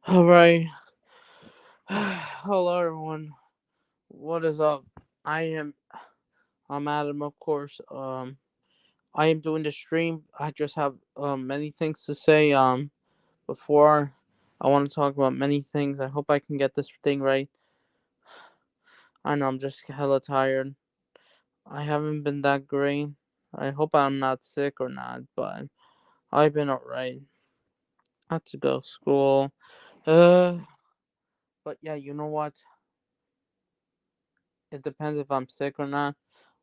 All right. Hello, everyone. What is up? I am. I'm Adam, of course. I am doing the stream. I just have many things to say. Before I want to talk about many things. I hope I can get this thing right. I know I'm just hella tired. I haven't been that great. I hope I'm not sick or not, but I've been alright. I had to go to school. Uh, but yeah, you know what? It depends if I'm sick or not.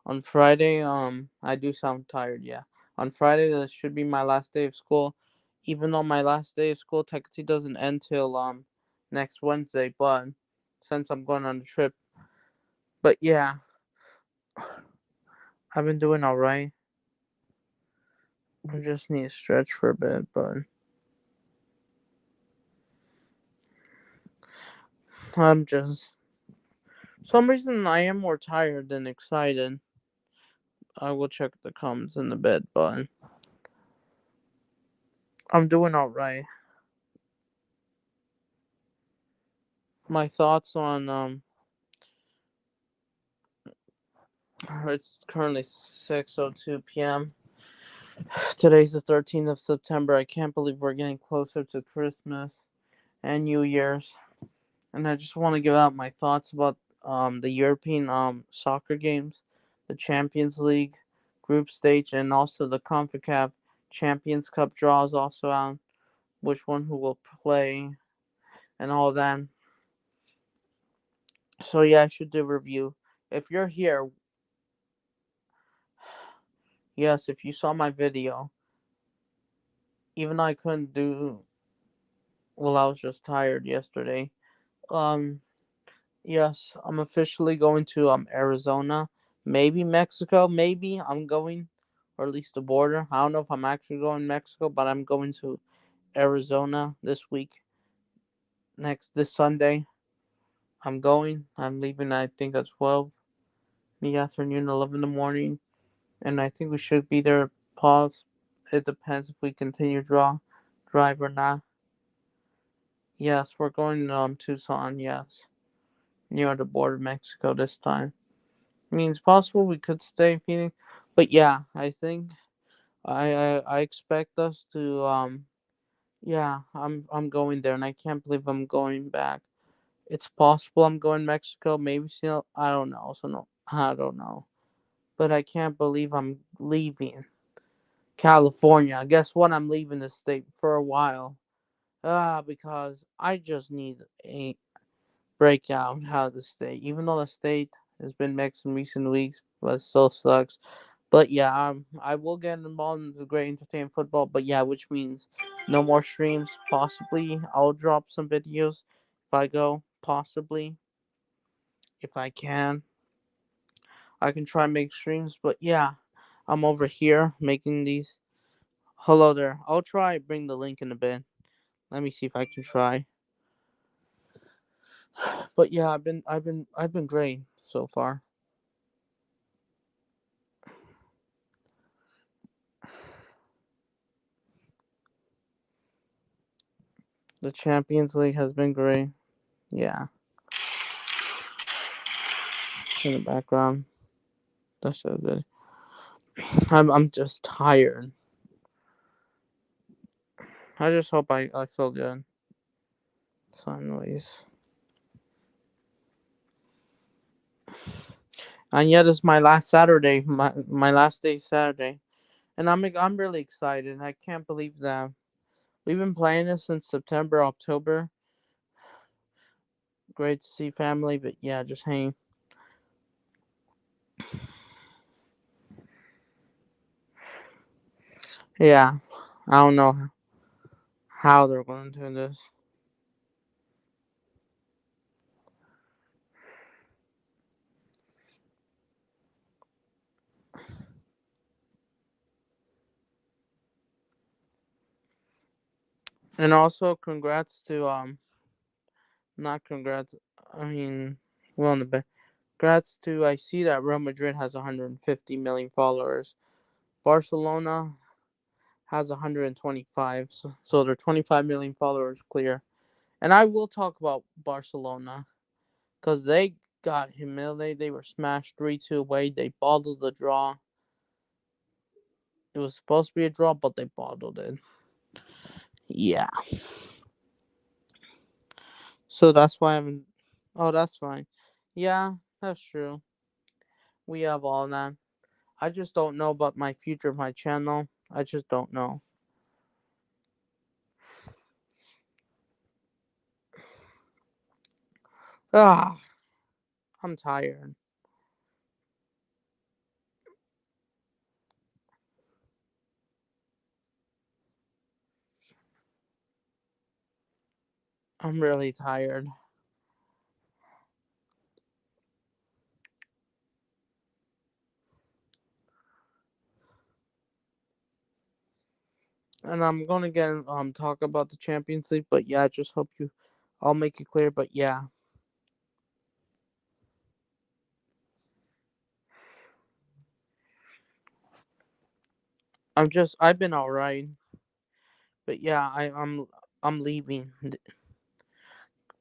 On Friday, I do sound tired, yeah. On Friday, this should be my last day of school. Even though my last day of school technically doesn't end till next Wednesday, but since I'm going on a trip. But yeah, I've been doing alright. I just need to stretch for a bit, but I'm just some reason I am more tired than excited. I will check the comments in a bit, but I'm doing alright. My thoughts on it's currently 6:02 p.m. Today's the 13th of September. I can't believe we're getting closer to Christmas and New Year's. And I just want to give out my thoughts about the European soccer games, the Champions League group stage, and also the CONCACAF Champions Cup draws also out, which one who will play and all that. So yeah, I should do a review. If you're here, yes, if you saw my video, even though I couldn't do well, I was just tired yesterday. Um, Yes, I'm officially going to Arizona, maybe Mexico, maybe I'm going, or at least the border. I don't know if I'm actually going to Mexico, but I'm going to Arizona this week. Next this Sunday, I'm going. I'm leaving. I think at 12 in the afternoon, 11 in the morning, and I think we should be there. Pause. It depends if we continue drive or not. Yes, we're going to Tucson. Yes, near the border of Mexico this time. I mean, it's possible we could stay in Phoenix, but yeah, I think I expect us to yeah, I'm going there, and I can't believe I'm going back. It's possible I'm going to Mexico, maybe still. I don't know. So no, I don't know, but I can't believe I'm leaving California. Guess what? I'm leaving the state for a while. Because I just need a breakout out of the state. Even though the state has been mixed in recent weeks, but it still sucks. But yeah, I will get involved in the great entertainment football. But yeah, which means no more streams. Possibly I'll drop some videos if I go. Possibly if I can, I can try and make streams. But yeah, I'm over here making these. Hello there. I'll try bring the link in a bit. Let me see if I can try. But yeah, I've been great so far. The Champions League has been great. Yeah, in the background. That's so good. I'm just tired. I just hope I feel good. So anyways. And yet it's my last Saturday, my last day Saturday. And I'm really excited. I can't believe that. We've been playing this since September, October. Great to see family, but yeah, just hang. Yeah. I don't know how they're going to do this. And also congrats to not congrats. I mean, well on the back. Congrats to I see that Real Madrid has 150 million followers. Barcelona has 125, so they're 25 million followers clear. And I will talk about Barcelona because they got humiliated. They were smashed 3-2 away. They bottled the draw. It was supposed to be a draw, but they bottled it. Yeah. So that's why I'm. Oh, that's fine. Yeah, that's true. We have all that. I just don't know about my future of my channel. I just don't know. Ah, I'm tired. I'm really tired. And I'm gonna get talk about the Champions League, but yeah, I just hope you I'll make it clear, but yeah. I've been alright. But yeah, I'm leaving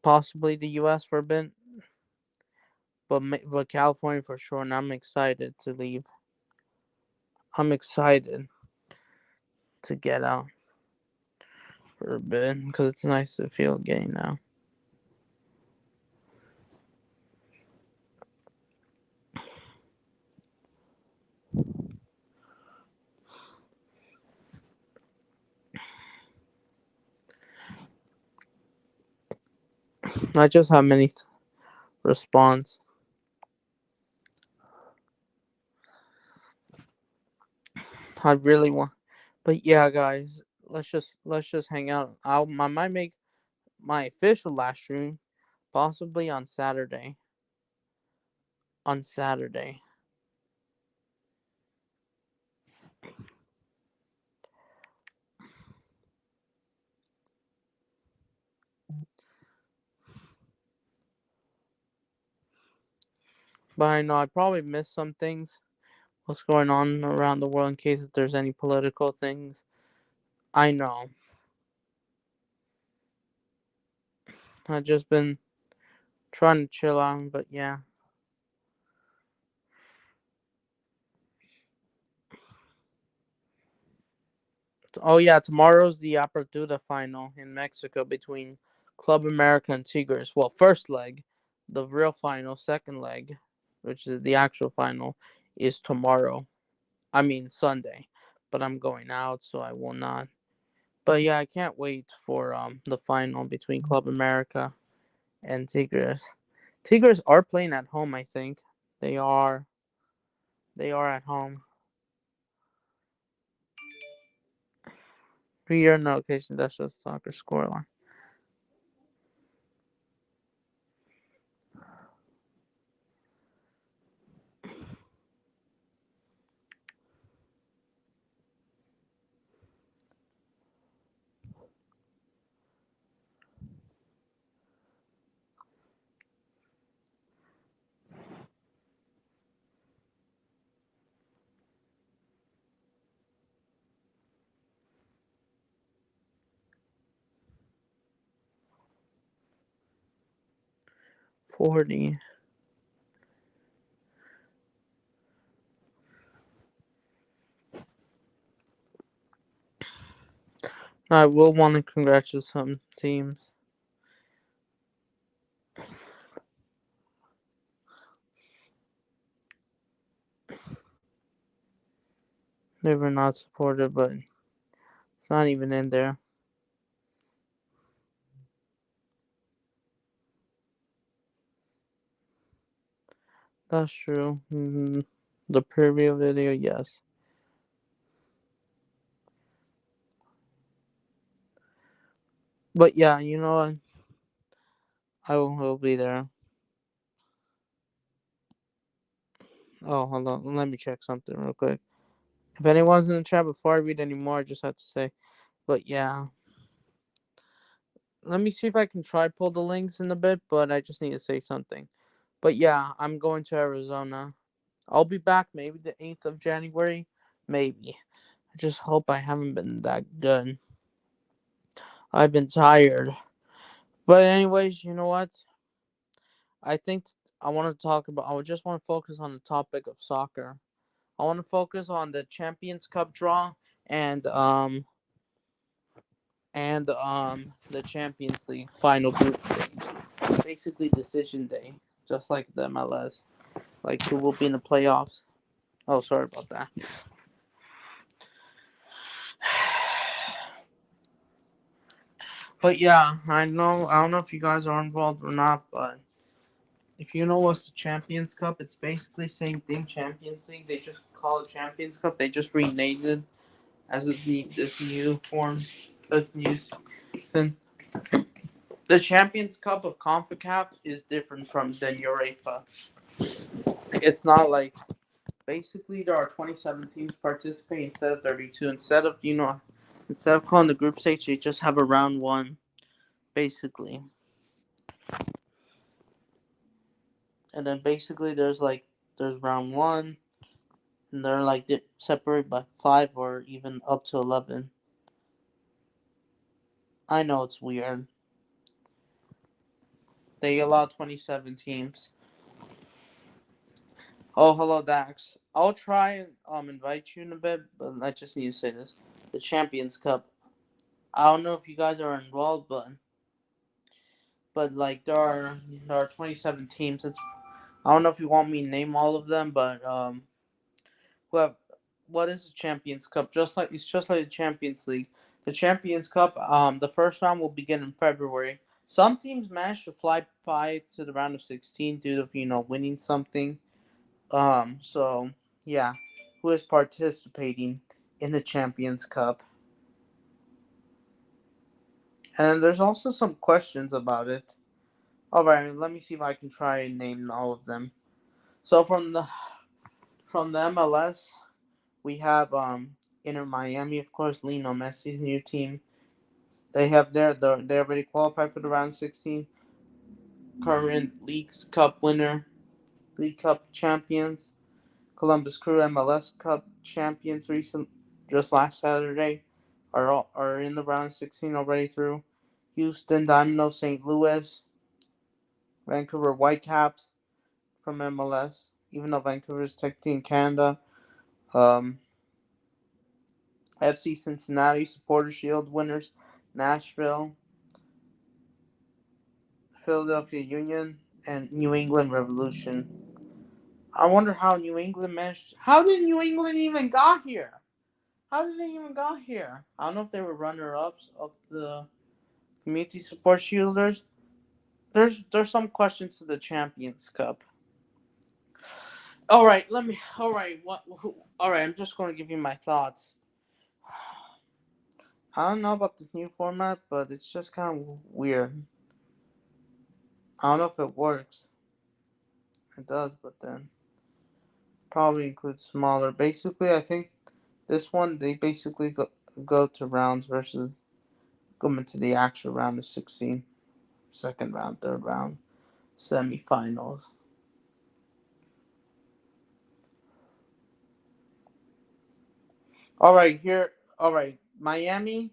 possibly the US for a bit, but California for sure, and I'm excited to leave. I'm excited to get out for a bit because it's nice to feel gay now. I just have many response. I really want, but yeah, guys, let's just hang out. I might make my official last stream possibly on Saturday. On Saturday, but I know I probably missed some things. What's going on around the world in case if there's any political things. I know. I've just been trying to chill out, but yeah. Oh yeah, tomorrow's the Apertura final in Mexico between Club America and Tigres. Well, first leg, the real final, second leg, which is the actual final, is tomorrow. I mean Sunday, but I'm going out, so I will not. But yeah, I can't wait for the final between Club America and Tigres. Tigres are playing at home, I think. They are. They are at home. Pre-year notification. That's just soccer scoreline. 40. I will want to congratulate some teams. They were not supported, but it's not even in there. That's true. The preview video, yes. But yeah, you know what? I will be there. Oh, hold on. Let me check something real quick. If anyone's in the chat before I read any more, I just have to say. But yeah. Let me see if I can try pull the links in a bit, but I just need to say something. But yeah, I'm going to Arizona. I'll be back maybe the 8th of January. Maybe. I just hope I haven't been that good. I've been tired. But anyways, you know what? I think I want to talk about. I would just want to focus on the topic of soccer. I want to focus on the Champions Cup draw and the Champions League final group stage. Basically decision day, just like the MLS. Like who will be in the playoffs. Oh, sorry about that. But yeah, I know. I don't know if you guys are involved or not, but if you know what's the Champions Cup, it's basically same thing. Champions League. They just call it Champions Cup. They just renamed it as this new form, this new thing. The Champions Cup of CONCACAF is different from than UEFA. It's not like basically there are 27 teams participating instead of 32. Instead of calling the group stage, they just have a round one basically, and then basically there's round one, and they're like separated by 5 or even up to 11. I know it's weird. They allow 27 teams. Oh, hello, Dax. I'll try and invite you in a bit, but I just need to say this: the Champions Cup. I don't know if you guys are involved, but like there are 27 teams. It's I don't know if you want me to name all of them, but who have what is the Champions Cup? It's just like the Champions League. The Champions Cup, the first round will begin in February. Some teams manage to fly by to the round of 16 due to winning something. So yeah, who is participating in the Champions Cup? And there's also some questions about it. All right, let me see if I can try and name all of them. So from the MLS, we have Inter Miami, of course, Lionel Messi's new team. They already qualified for the round 16. Current League Cup champions, Columbus Crew MLS Cup champions just last Saturday are in the round 16 already through. Houston Dynamo St. Louis, Vancouver Whitecaps from MLS, even though Vancouver is technically in Canada. Um, FC Cincinnati Supporter Shield winners, Nashville, Philadelphia Union, and New England Revolution. I wonder how New England managed. How did New England even got here? How did they even got here? I don't know if they were runner-ups of the Community Support Shielders. There's some questions to the Champions Cup. All right, let me. All right, all right, I'm just going to give you my thoughts. I don't know about this new format, but it's just kind of weird. I don't know if it works. It does, but then probably includes smaller. Basically, I think this one they basically go to rounds versus go into the actual round of 16, second round, third round, semifinals. All right, here. All right, Miami,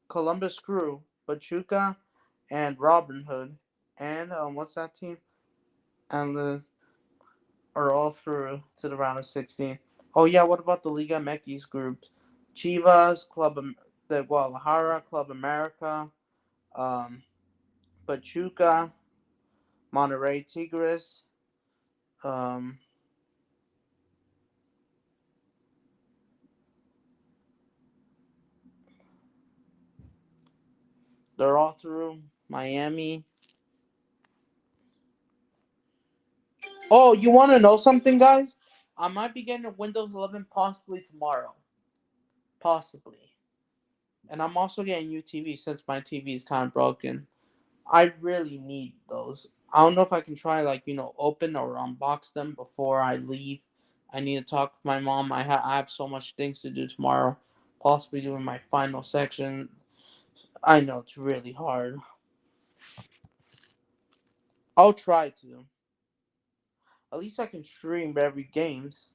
Columbus Crew, Pachuca, and Robin Hood, and what's that team? And Liz are all through to the round of 16. Oh yeah, what about the Liga MX groups? Chivas, the Guadalajara, Club America, um, Pachuca, Monterrey Tigres, um, they're all through. Miami. Oh, you want to know something, guys? I might be getting a Windows 11 possibly tomorrow. Possibly. And I'm also getting new TV since my TV is kind of broken. I really need those. I don't know if I can try open or unbox them before I leave. I need to talk with my mom. I have so much things to do tomorrow. Possibly doing my final section. I know it's really hard. I'll try to. At least I can stream every games,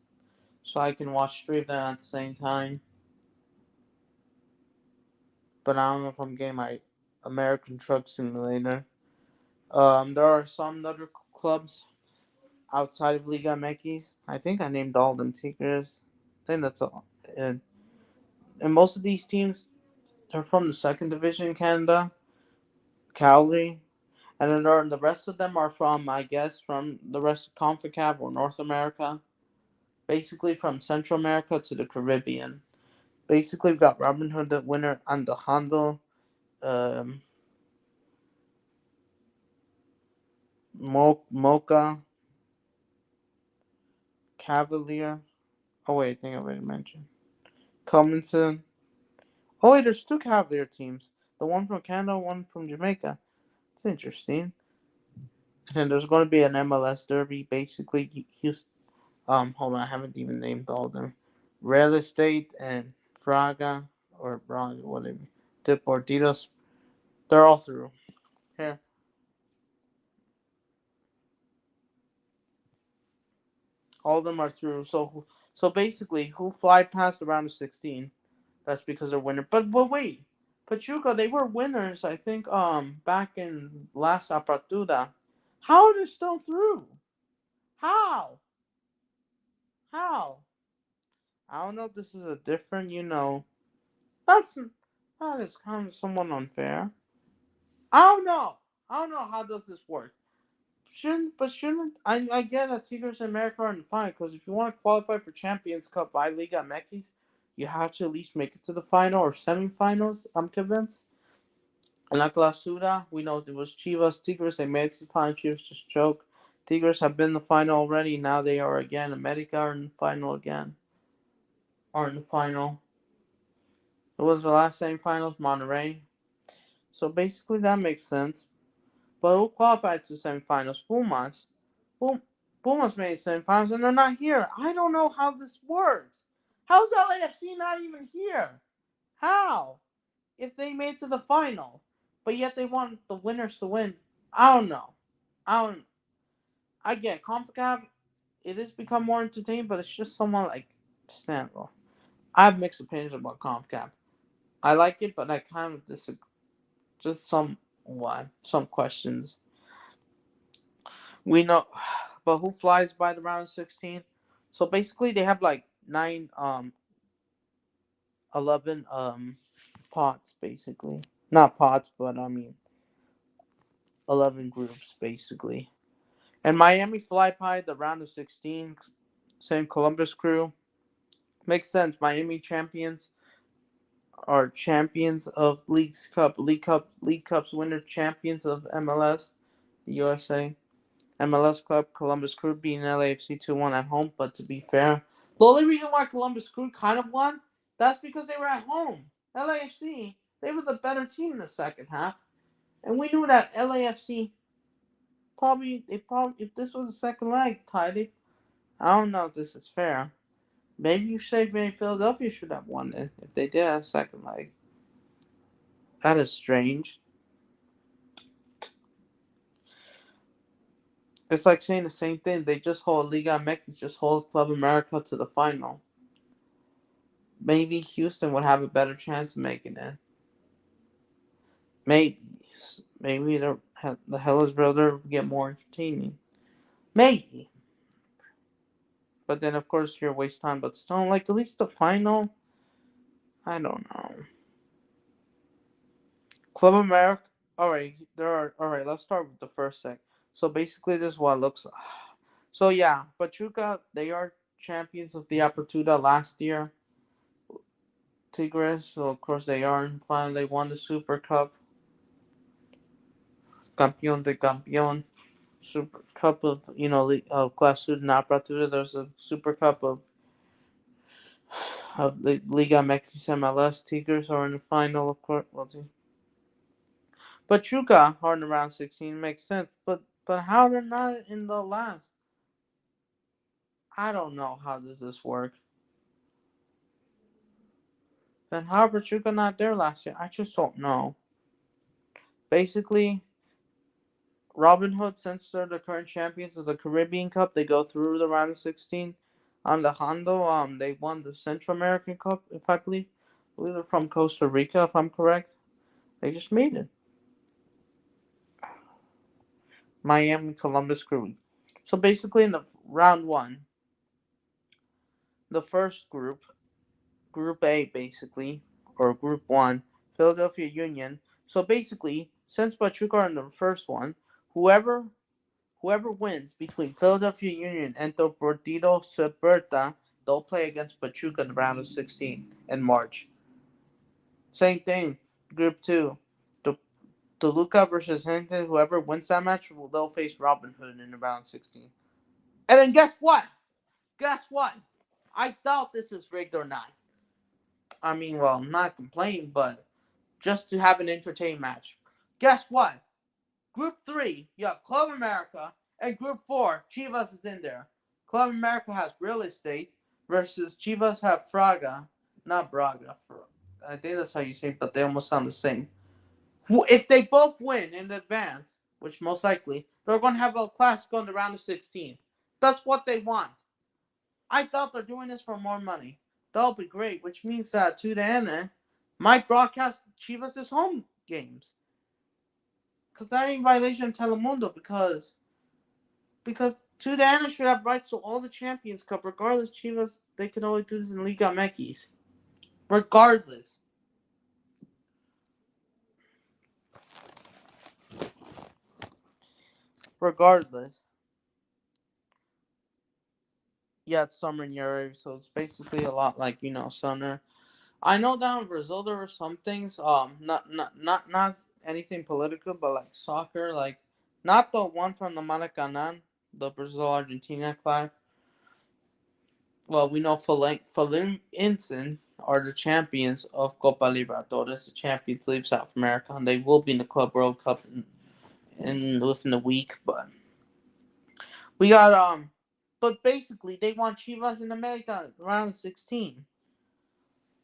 so I can watch three of them at the same time. But I don't know if I'm getting my American Truck Simulator. There are some other clubs outside of Liga MX. I think I named all of them Tigres. I think that's all. And most of these teams, they're from the second division in Canada, Calgary. And then the rest of them are from, I guess, from the rest of CONCACAF or North America. Basically from Central America to the Caribbean. Basically, we've got Robin Hood, the winner, and the Hondo, Mocha, Cavalier. Oh, wait, I think I already mentioned. Cummington. Oh, wait, there's two Cavalier teams. The one from Canada, one from Jamaica. It's interesting. And there's going to be an MLS derby. Basically, Houston. Hold on, I haven't even named all of them. Real Estate and Fraga, or Braga, whatever. Deportidos. They're all through. Here. All of them are through. So basically, who fly past the round of 16? That's because they're winner. But wait, Pachuca, they were winners. I think back in last Apertura. How are they still through? How? How? I don't know if this is a different. That's that is kind of somewhat unfair. I don't know. I don't know how does this work. Shouldn't I get that Tigres and America are in the final because if you want to qualify for Champions Cup by Liga MX, you have to at least make it to the final or semifinals. I'm convinced. And La Clausura, we know it was Chivas, Tigres. They made it to the final. Chivas just choked. Tigres have been in the final already. Now they are again. America are in the final again. Are in the final. It was the last semifinals, Monterrey. So basically that makes sense. But who qualified to semifinals? Pumas. Pumas made semifinals and they're not here. I don't know how this works. How's LAFC not even here? How? If they made to the final, but yet they want the winners to win. I don't know. I don't. I get CONCACAF. It has become more entertaining, but it's just somewhat like standalone. I have mixed opinions about CONCACAF. I like it, but I kind of disagree. Just some questions. We know, but who flies by the round of 16? So basically, they have like 11 pots basically. Not pots, but I mean 11 groups basically. And Miami fly by the round of 16. Same Columbus Crew. Makes sense. Miami champions are champions of League Cups winner champions of MLS, the USA. MLS Club Columbus Crew beating LAFC 2-1 at home, but to be fair, the only reason why Columbus Crew kind of won, that's because they were at home. LAFC, they were the better team in the second half. And we knew that LAFC if this was a second leg, tied it. I don't know if this is fair. Maybe you say maybe Philadelphia should have won it if they did have a second leg. That is strange. It's like saying the same thing. They just hold Liga MX, just hold Club America to the final. Maybe Houston would have a better chance of making it. Maybe. Maybe the Hellas brother would get more entertaining. Maybe. But then, of course, you're waste time. But still, like, at least the final, I don't know. Club America. Alright, let's start with the first sec. So basically, this is what it looks like. So yeah, Pachuca, they are champions of the Apertura last year. Tigres, so of course they are in final. They won the Super Cup. Campeón de Campeón. Super Cup of, Clausura and Apertura. There's a Super Cup of the Liga MX MLS. Tigres are in the final, of course. Pachuca are in the round 16. Makes sense. But how they're not in the last? I don't know how does this work. Then how Pachuca not there last year? I just don't know. Basically, Robin Hood, since they're the current champions of the Caribbean Cup, they go through the round of 16. On the Hondo, they won the Central American Cup, if I believe. I believe they're from Costa Rica, if I'm correct. They just made it. Miami, Columbus Crew. So basically, in the round one, the first group, Group A, basically, or Group One, Philadelphia Union. So basically, since Pachuca are in the first one, whoever whoever wins between Philadelphia Union and Deportivo Saprissa, they'll play against Pachuca in the round of 16 in March. Same thing, Group 2. Toluca versus Hinton. Whoever wins that match, they'll face Robin Hood in the round 16. And then guess what? Guess what? I doubt this is rigged or not. I mean, well, not complaining, but just to have an entertaining match. Guess what? Group 3, you have Club America, and Group 4, Chivas is in there. Club America has Real Estate versus Chivas have Fraga, not Braga. I think that's how you say it, but they almost sound the same. If they both win in the advance, which most likely, they're going to have a classic on the round of 16. That's what they want. I thought they're doing this for more money. That'll be great, which means that Tudane might broadcast Chivas' home games. Because that ain't violation of Telemundo, because Tudane should have rights to all the Champions Cup. Regardless, Chivas, they can only do this in Liga MX. Regardless. Regardless. Yeah, it's summer in Europe, so it's basically a lot like, summer. I know down in Brazil there were some things, not anything political, but like soccer, like not the one from the Maracanã, the Brazil Argentina clash. Well, we know Fluminense are the champions of Copa Libertadores, the Champions League South America, and they will be in the Club World Cup in within a week. But we got but basically they want Chivas in America round 16.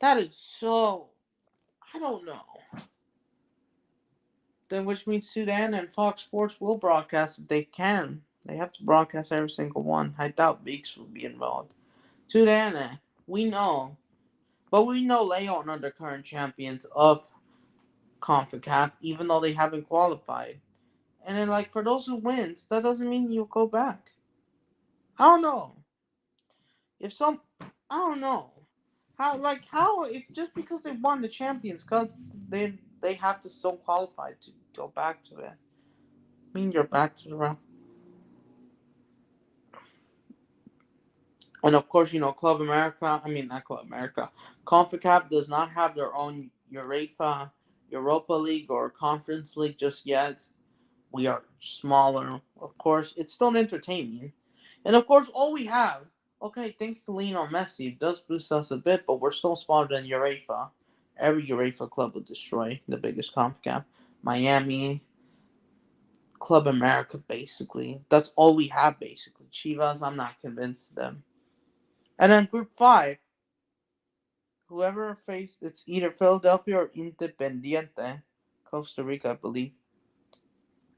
That is so. I don't know. Then which means Sudan and Fox Sports will broadcast if they can. They have to broadcast every single one. I doubt Beaks will be involved. Sudan, we know. But we know Leon are the current champions of CONCACAF, even though they haven't qualified. And then, like, for those who wins, that doesn't mean you'll go back. I don't know. If some, I don't know. How, if just because they won the Champions Cup, they have to still qualify to go back to it. I mean, you're back to the round. And of course, Club America, I mean, not Club America, CONCACAF does not have their own UEFA, Europa League, or Conference League just yet. We are smaller. Of course, it's still entertaining. And of course, all we have, okay, thanks to Lionel Messi, it does boost us a bit, but we're still smaller than UEFA. Every UEFA club would destroy the biggest CONCACAF. Miami, Club America, basically. That's all we have, basically. Chivas, I'm not convinced of them. And then Group 5, whoever faced, it's either Philadelphia or Independiente, Costa Rica, I believe.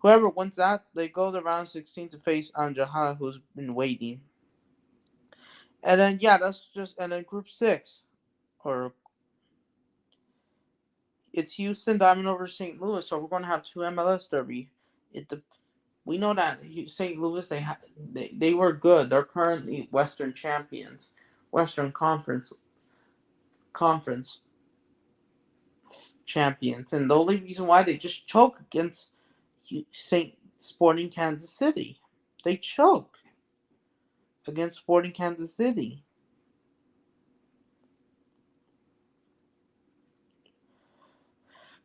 Whoever wins that, they go to round 16 to face Anjaha, who's been waiting. And then, yeah, and then Group 6, or it's Houston Diamond over St. Louis, so we're going to have two MLS derby. We know that St. Louis, they were good. They're currently Western champions, Western Conference champions, and the only reason why they just choke against St. Sporting Kansas City. They choke against Sporting Kansas City.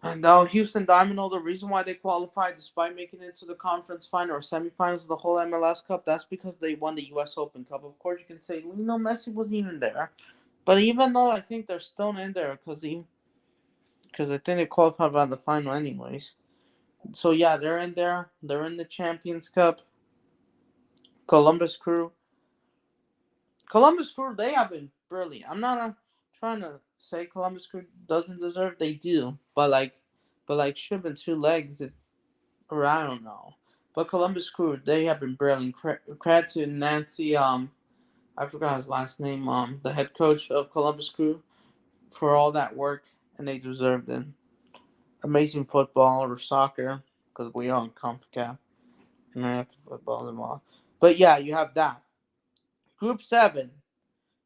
And now Houston Dynamo, the reason why they qualified despite making it to the conference final or semifinals of the whole MLS Cup, that's because they won the U.S. Open Cup. Of course, you can say, Messi wasn't even there. But even though I think they're still in there because I think they qualified by the final anyways. So, yeah, they're in there. They're in the Champions Cup. Columbus Crew, they have been brilliant. I'm not trying to say Columbus Crew doesn't deserve. They do. But should have been two legs. Or I don't know. But Columbus Crew, they have been brilliant. Credit to Nancy, I forgot his last name, the head coach of Columbus Crew, for all that work, and they deserved it. Amazing football or soccer, because we own CONCACAF. American football tomorrow. But yeah, you have that. Group 7.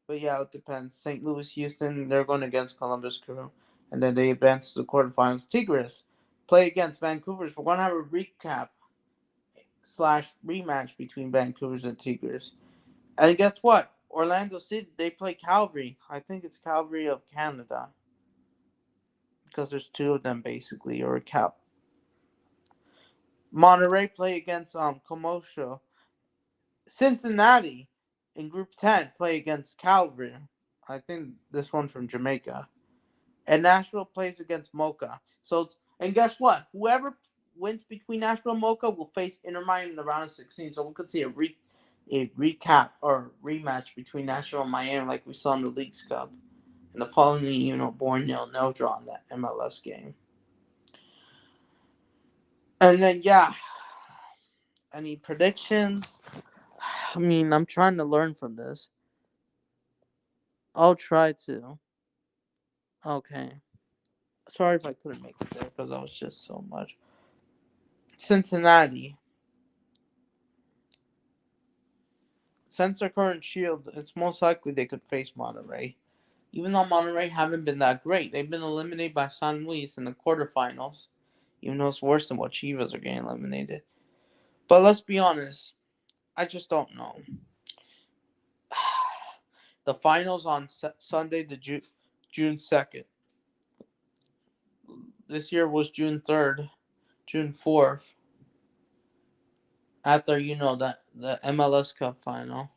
But yeah, it depends. St. Louis, Houston, they're going against Columbus Crew. And then they advance to the quarterfinals. Tigres play against Vancouver's. We're going to have a recap slash rematch between Vancouver's and Tigres. And guess what? Orlando City, they play Calgary. I think it's Calgary of Canada. Because there's two of them basically, or a Cal. Monterey play against Comosho. Cincinnati in Group 10 play against Calgary. I think this one from Jamaica. And Nashville plays against Mocha. So, and guess what? Whoever wins between Nashville and Mocha will face Inter Miami in the round of 16. So we could see a recap or rematch between Nashville and Miami like we saw in the Leagues Cup. And the following, born nil draw in that MLS game. And then, yeah. Any predictions? I mean, I'm trying to learn from this. I'll try to. Okay. Sorry if I couldn't make it there because I was just so much. Cincinnati. Since their current shield, it's most likely they could face Monterey. Even though Monterey haven't been that great, they've been eliminated by San Luis in the quarterfinals. Even though it's worse than what Chivas are getting eliminated. But let's be honest, I just don't know. The finals on Sunday, June 2nd. This year was June 3rd, June 4th. After, the MLS Cup final.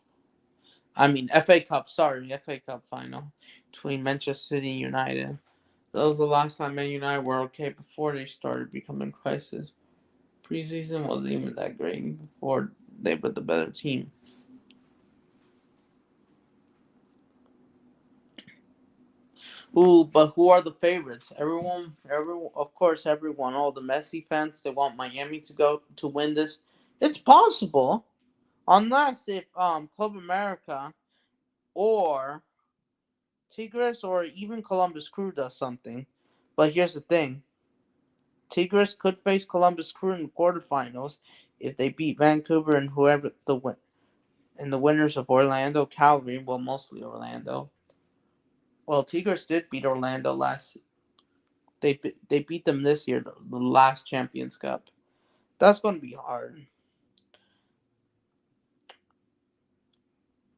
I mean, FA Cup final between Manchester City and United. That was the last time Man United were okay before they started becoming crisis. Preseason wasn't even that great before they put the better team. Ooh, but who are the favorites? Everyone, of course, everyone, all the Messi fans, they want Miami to win this. It's possible, unless if Club America or Tigres or even Columbus Crew does something. But here's the thing: Tigres could face Columbus Crew in the quarterfinals if they beat Vancouver and whoever the winners of Orlando, Calgary, well, mostly Orlando. Well, Tigres did beat Orlando last. They beat them this year, the last Champions Cup. That's going to be hard.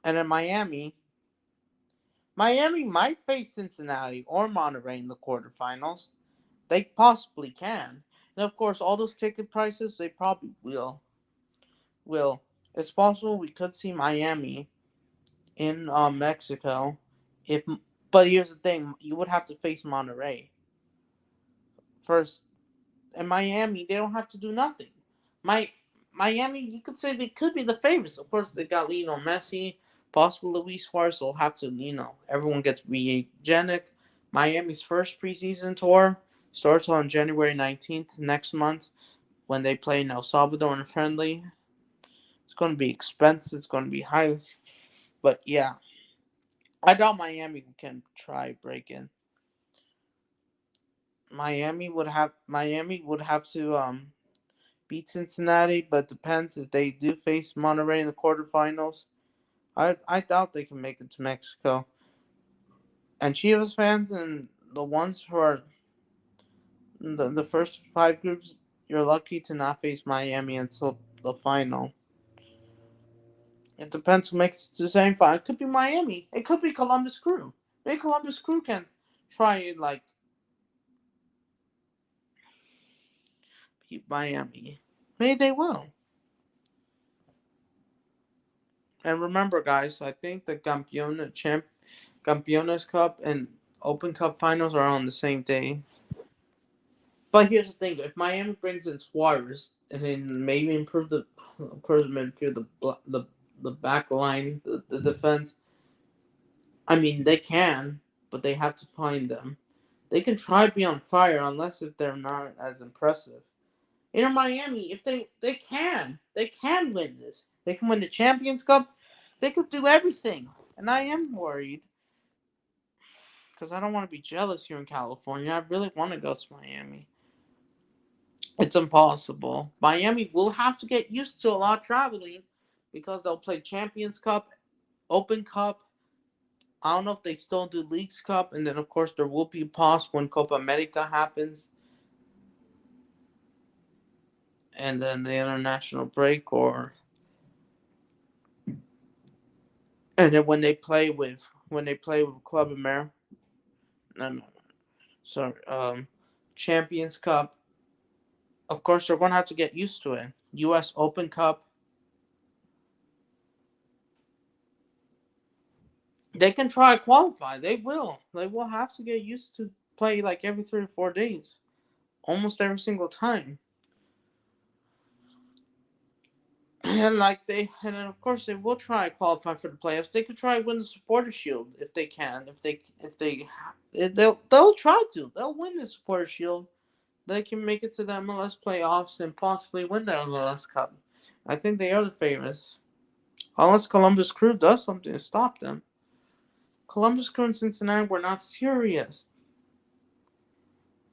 And in Miami might face Cincinnati or Monterey in the quarterfinals. They possibly can. And of course, all those ticket prices, they probably will. It's possible we could see Miami in Mexico. But here's the thing: you would have to face Monterey first. In Miami, they don't have to do nothing. My Miami, you could say they could be the favorites. Of course, they got Lionel Messi, possible Luis Suarez. They'll have to, everyone gets re-genic. Miami's first preseason tour starts on January 19th next month when they play in El Salvador in a friendly. It's going to be expensive. It's going to be high. But yeah, I doubt Miami can try break in. Miami would have to beat Cincinnati, but depends if they do face Monterrey in the quarterfinals. I doubt they can make it to Mexico. And Chivas fans and the ones who are in the first 5 groups, you're lucky to not face Miami until the final. It depends who makes it to the semifinal. It could be Miami. It could be Columbus Crew. Maybe Columbus Crew can try and beat Miami. Maybe they will. And remember, guys, I think the Campeones Cup and Open Cup finals are on the same day. But here's the thing: if Miami brings in Suarez and then maybe improve the, of course, midfield, the back line, the defense. I mean, they can, but they have to find them. They can try to be on fire, unless if they're not as impressive. In Miami, if they can win this. They can win the Champions Cup. They could do everything, and I am worried because I don't want to be jealous here in California. I really want to go to Miami. It's impossible. Miami will have to get used to a lot of traveling because they'll play Champions Cup, Open Cup. I don't know if they still do Leagues Cup, and then of course there will be pause when Copa America happens, and then the international break, or and then when they play with Club America, no, sorry, Champions Cup. Of course, they're gonna have to get used to it. U.S. Open Cup. They can try to qualify. They will. They will have to get used to play like every 3 or 4 days, almost every single time. And then of course they will try to qualify for the playoffs. They could try to win the Supporter Shield if they can. They'll try to. They'll win the Supporter Shield. They can make it to the MLS playoffs and possibly win the MLS Cup. I think they are the favorites, unless Columbus Crew does something to stop them. Columbus Crew and Cincinnati were not serious.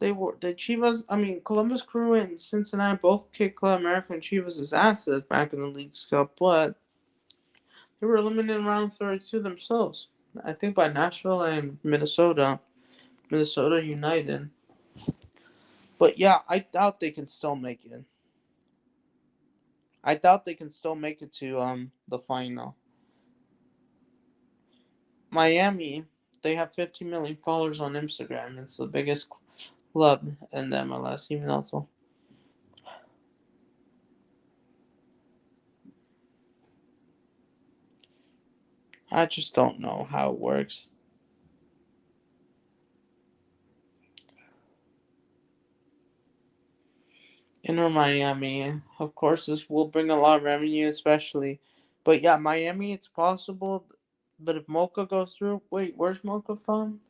They were the Chivas. I mean, Columbus Crew and Cincinnati both kicked Club America and Chivas' asses back in the League's Cup, but they were eliminated in round 32 themselves. I think by Nashville and Minnesota, Minnesota United. But yeah, I doubt they can still make it. I doubt they can still make it to the final. Miami, they have 15 million followers on Instagram. It's the biggest club in the MLS, even also. I just don't know how it works. Inter Miami, of course, this will bring a lot of revenue, especially. But yeah, Miami, it's possible. But if Mocha goes through, wait, where's Mocha from?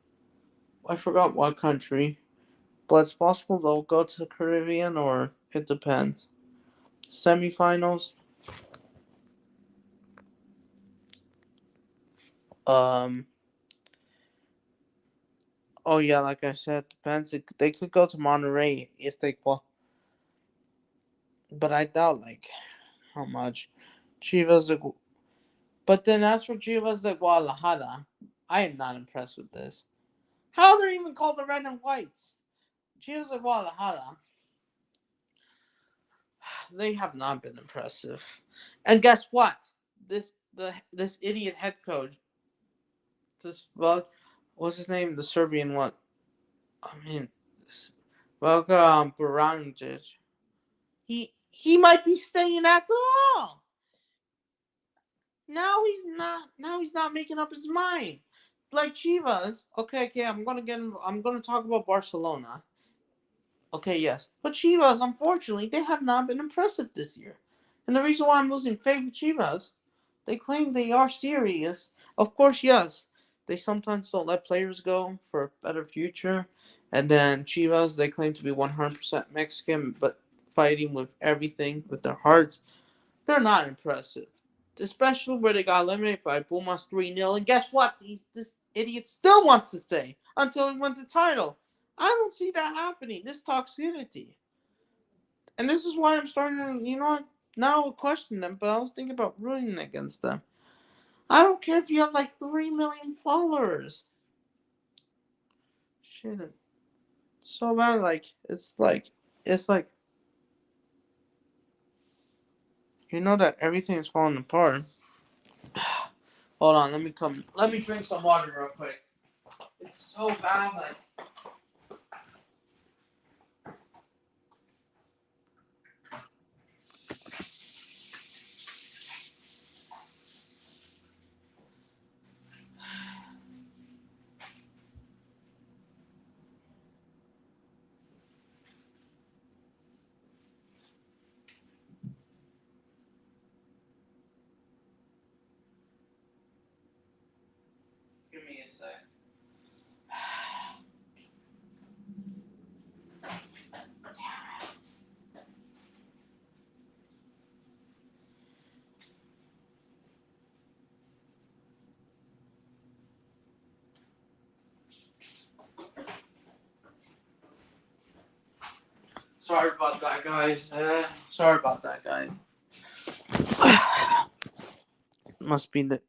I forgot what country. But it's possible they'll go to the Caribbean, or it depends. Semifinals. Um. Oh yeah, like I said, depends. They could go to Monterey if they qual. But I doubt like how much. Chivas de. But then as for Chivas de Guadalajara, I am not impressed with this. How they're even called the Red and Whites? Chivas de Guadalajara, they have not been impressive. And guess what? This idiot head coach, what's his name? The Serbian one. I mean, Velka Baranjic. He might be staying after all. Now he's not making up his mind. Like Chivas. Okay. I'm gonna talk about Barcelona. Okay, yes. But Chivas, unfortunately, they have not been impressive this year. And the reason why I'm losing faith with Chivas, they claim they are serious. Of course, yes. They sometimes don't let players go for a better future. And then Chivas, they claim to be 100% Mexican, but fighting with everything, with their hearts. They're not impressive. Especially where they got eliminated by Pumas 3-0. And guess what? This idiot still wants to stay until he wins the title. I don't see that happening. This toxicity. And this is why I'm starting to, now question them, but I was thinking about rooting against them. I don't care if you have like 3 million followers. Shit. So bad. It's like, you know that everything is falling apart. Hold on, let me drink some water real quick. It's so bad, like, give me a sec. Sorry about that, guys. Sorry about that, guys. Must be the.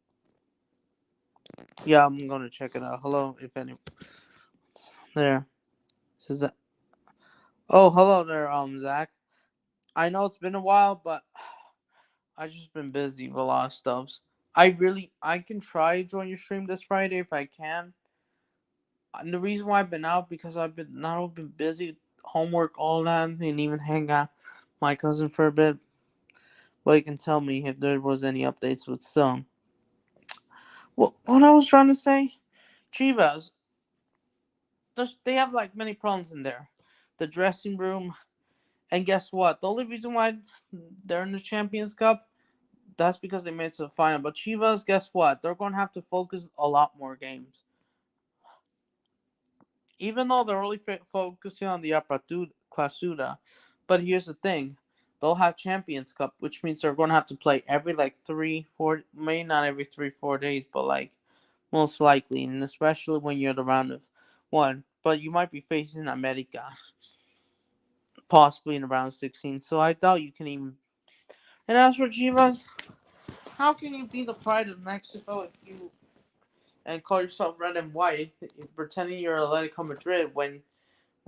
Yeah, I'm gonna check it out. Hello, if any. There. This is that. Oh, hello there, Zach. I know it's been a while, but I just been busy with a lot of stuff. I can try to join your stream this Friday if I can. And the reason why I've been out because I've been not only been busy, homework, all that, and even hang out with my cousin for a bit. But you can tell me if there was any updates with Stone. What I was trying to say, Chivas, they have like many problems in there. The dressing room, and guess what? The only reason why they're in the Champions Cup, that's because they made it to the final. But Chivas, guess what? They're going to have to focus a lot more games. Even though they're only focusing on the Clausura. But here's the thing. They'll have Champions Cup, which means they're going to have to play every like 3-4, maybe not every 3-4 days, but like most likely, and especially when you're the round of one. But you might be facing America, possibly in the round of 16. So I doubt you can even. And as for Chivas, how can you be the pride of Mexico if you and call yourself red and white, pretending you're Atletico Madrid when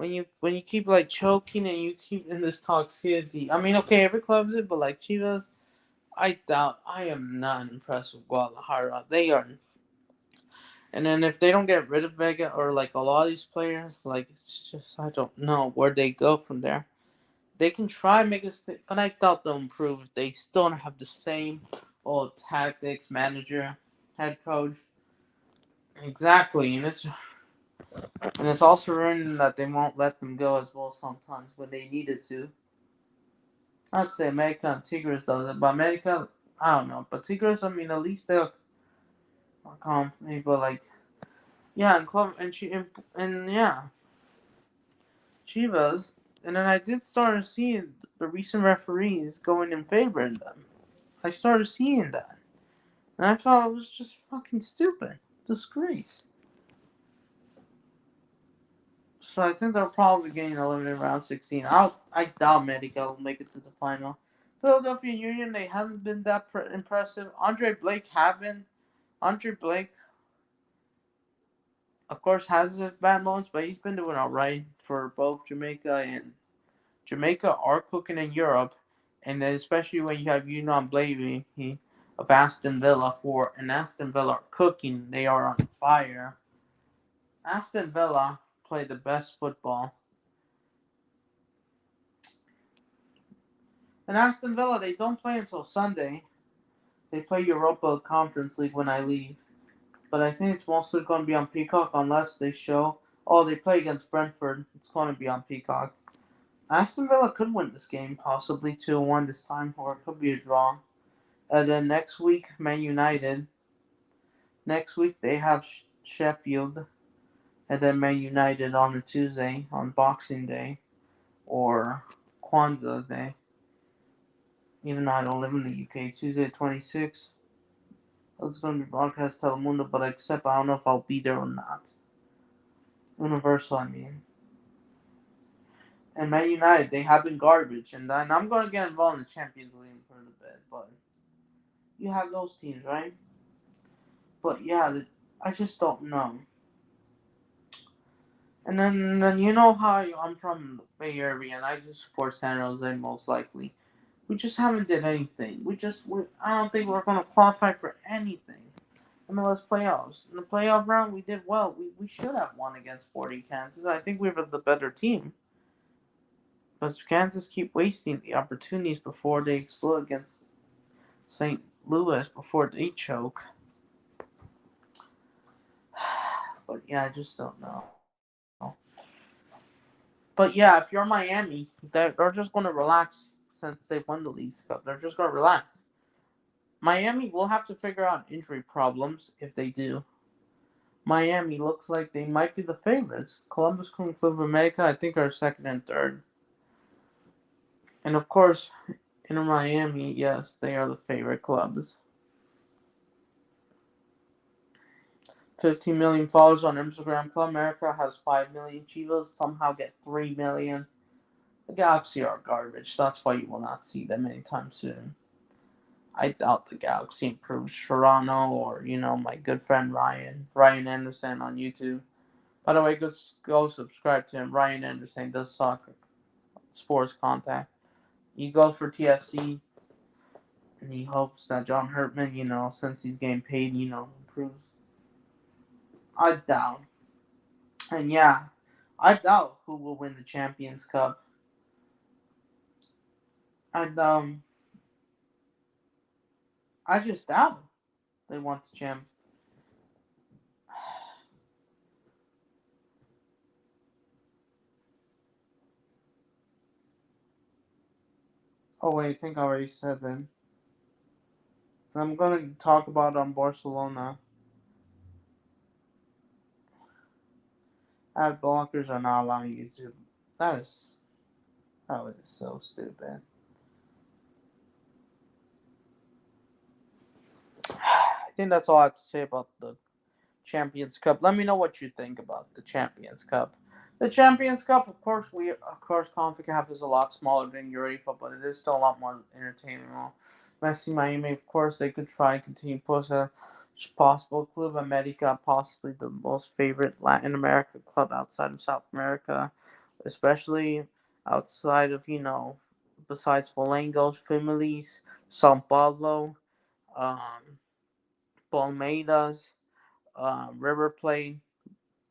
you keep like choking and you keep in this toxicity? I mean, okay, every club is it, but like Chivas, I doubt. I am not impressed with Guadalajara. They are. And then if they don't get rid of Vega or like a lot of these players, like it's just I don't know where they go from there. They can try and make us, but I doubt they'll improve if they still don't have the same old tactics, manager, head coach. Exactly, and it's also ruining that they won't let them go as well sometimes when they needed to. I'd say America and Tigres does it, but America, I don't know. But Tigres, I mean, at least they'll calm me. But like, yeah, and club and yeah, Chivas, and then I did start seeing the recent referees going in favor of them. I started seeing that, and I thought it was just fucking stupid, disgrace. So I think they're probably getting eliminated round 16. I doubt Medica will make it to the final. Philadelphia Union, they haven't been that impressive. Andre Blake have been. Andre Blake, of course, has his bad moments, but he's been doing all right for both Jamaica and Jamaica are cooking in Europe, and then especially when you have Union Blavey of Aston Villa and Aston Villa are cooking. They are on fire. Aston Villa play the best football. And Aston Villa, they don't play until Sunday. They play Europa Conference League when I leave. But I think it's mostly going to be on Peacock unless they show. Oh, they play against Brentford. It's going to be on Peacock. Aston Villa could win this game, possibly 2-1 this time, or it could be a draw. And then next week, Man United. Next week, they have Sheffield. And then Man United on a Tuesday, on Boxing Day, or Kwanzaa Day. Even though I don't live in the UK, Tuesday 26th. It's going to be broadcast Telemundo, but except I don't know if I'll be there or not. Universal, I mean. And Man United, they have been garbage. And then I'm going to get involved in the Champions League for a bit, but you have those teams, right? But yeah, I just don't know. And then you know how I'm from the Bay Area, and I just support San Jose most likely. We just haven't did anything. I don't think we're going to qualify for anything. MLS playoffs. In the playoff round, we did well. We should have won against Sporting Kansas. I think we were the better team. But Kansas keep wasting the opportunities before they explode against St. Louis before they choke. But yeah, I just don't know. But yeah, if you're Miami, they're just going to relax since they won the League Cup. They're just going to relax. Miami will have to figure out injury problems if they do. Miami looks like they might be the favorites. Columbus Club of America, I think, are second and third. And of course, in Miami, yes, they are the favorite clubs. 15 million followers on Instagram. Club America has 5 million. Chivas somehow get 3 million. The Galaxy are garbage. That's why you will not see them anytime soon. I doubt the Galaxy improves Toronto or, my good friend Ryan Anderson on YouTube. By the way, go subscribe to him. Ryan Anderson does soccer sports contact. He goes for TFC, and he hopes that John Hurtman, since he's getting paid, improves. I doubt. And yeah, I doubt who will win the Champions Cup. And I just doubt they want the champ. Oh wait, I think I already said that. I'm gonna talk about Barcelona. Ad blockers are not allowed on YouTube. That is so stupid. I think that's all I have to say about the Champions Cup. Let me know what you think about the Champions Cup. The Champions Cup, of course, CONCACAF is a lot smaller than UEFA, but it is still a lot more entertaining. Messi, Miami, of course, they could try and continue push as possible. Club America, possibly the most favorite Latin America club outside of South America, especially outside of besides Flamengo's, families, São Paulo, um, Palmeiras, River Plate,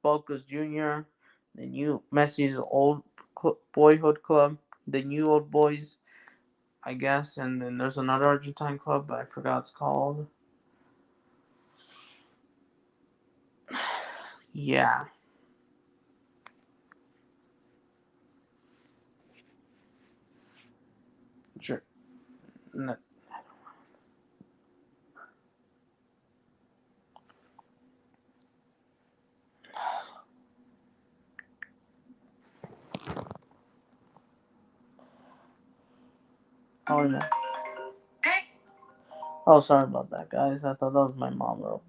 Bocas Junior, the new Messi's old boyhood club, the new old boys, I guess, and then there's another Argentine club, but I forgot it's called. Yeah. Sure. Oh, yeah. Oh, sorry about that, guys. I thought that was my mom.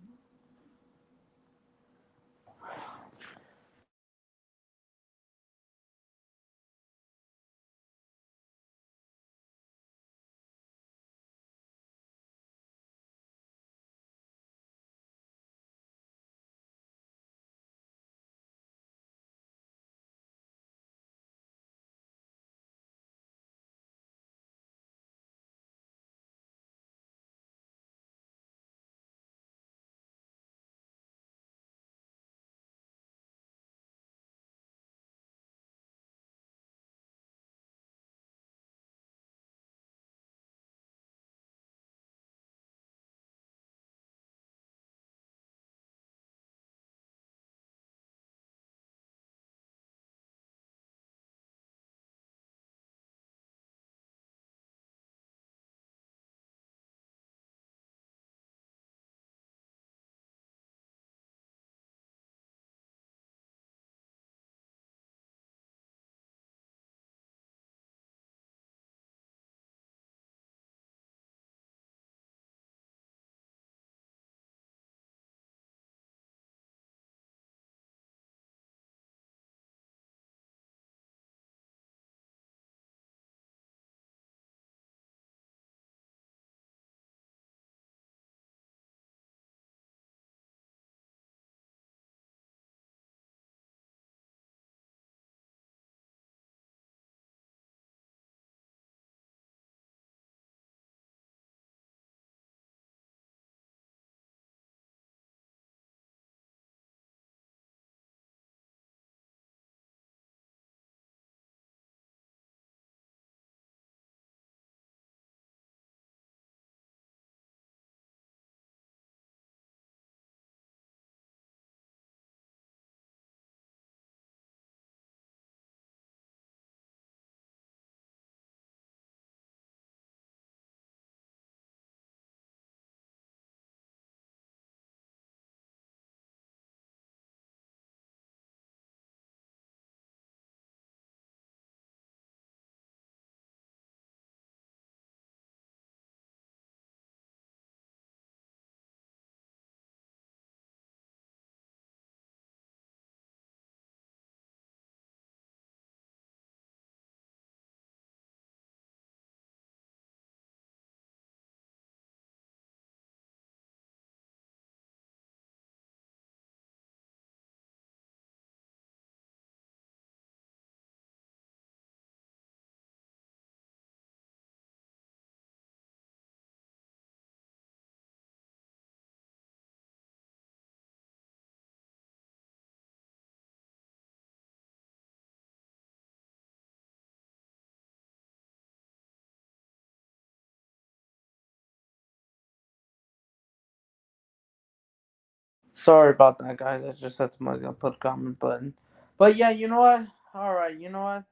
Sorry about that, guys. I just had to put a comment button. But yeah, you know what? All right, you know what?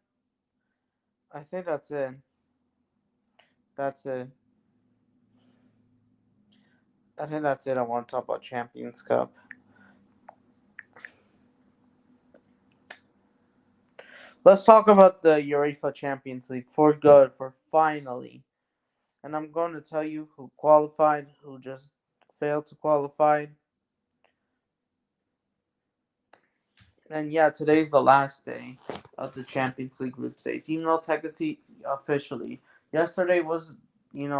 I think that's it. That's it. I think that's it. I want to talk about Champions Cup. Let's talk about the UEFA Champions League for good, for finally. And I'm going to tell you who qualified, who just failed to qualify. And yeah, today's the last day of the Champions League group stage. Even though technically, officially, yesterday was,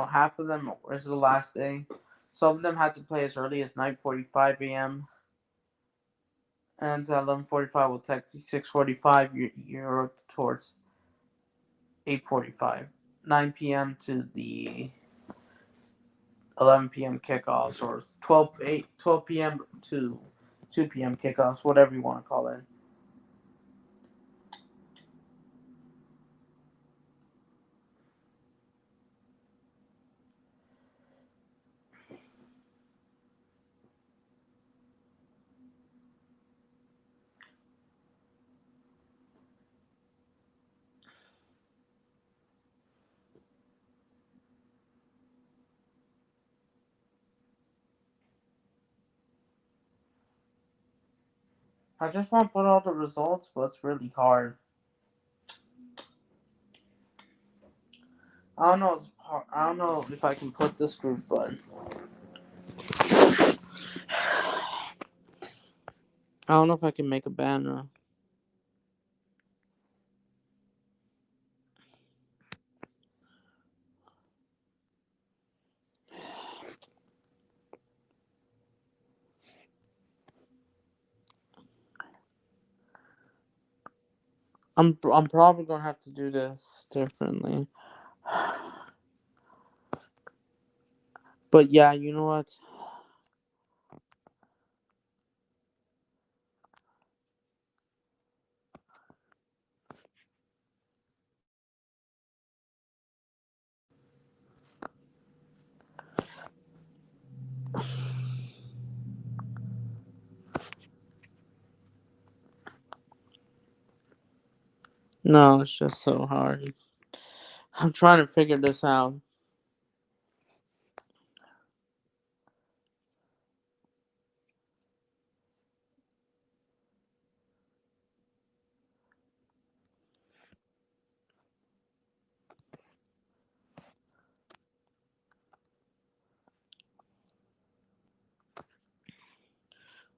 half of them was the last day. Some of them had to play as early as 9:45 a.m. And at 11:45 will technically 6:45 Europe towards 8:45, 9 p.m. to the 11 p.m. kickoffs, or 12 p.m. to 2 p.m. kickoffs, whatever you want to call it. I just want to put all the results, but it's really hard. I don't know. I don't know if I can put this group, but I don't know if I can make a banner. I'm probably gonna have to do this differently. But yeah, you know what? No, it's just so hard. I'm trying to figure this out.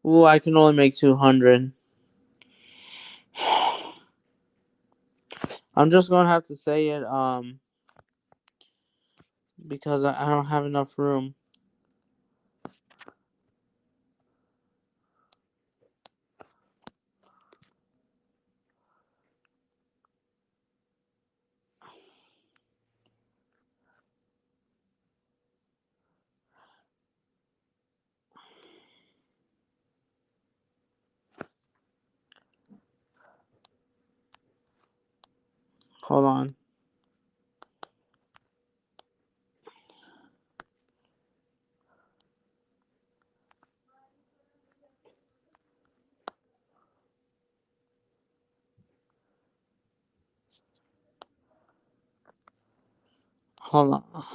Ooh, I can only make 200. I'm just gonna have to say it, because I don't have enough room. Hold on. Hold on.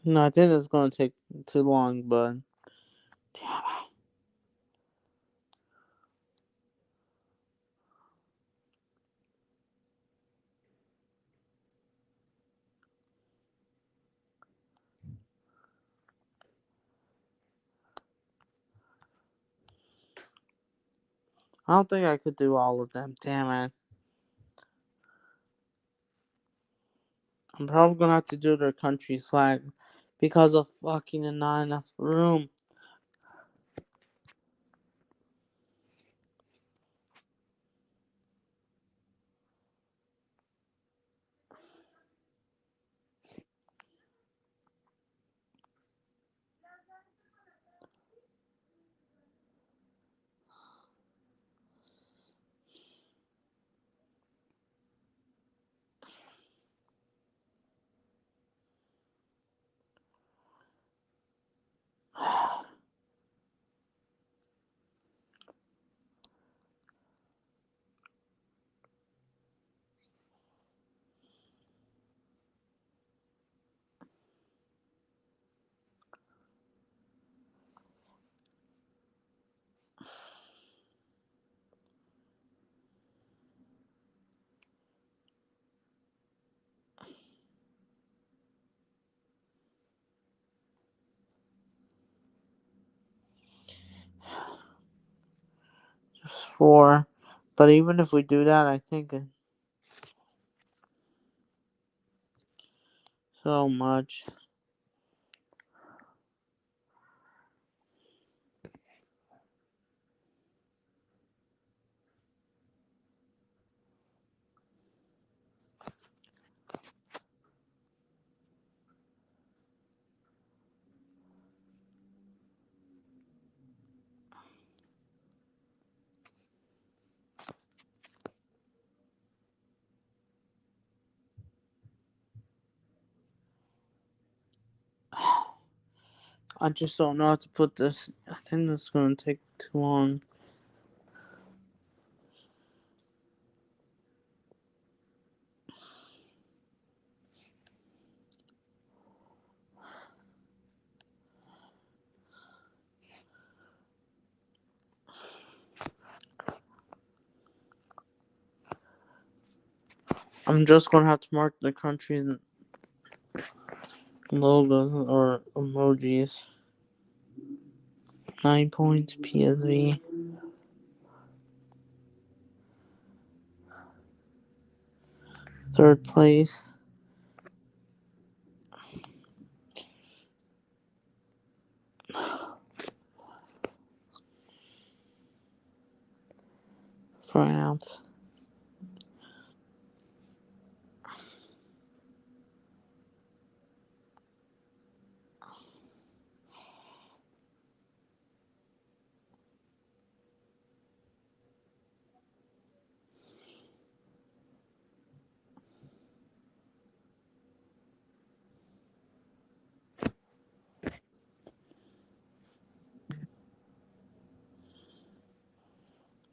No, I think it's gonna take too long, but damn it. I don't think I could do all of them. Damn it. I'm probably gonna have to do their country's flag because of fucking not enough room. 4. But even if we do that, I think so much. I just don't know how to put this. I think this is going to take too long. I'm just going to have to mark the countries' logos or emojis. 9 points, PSV. Third place. France.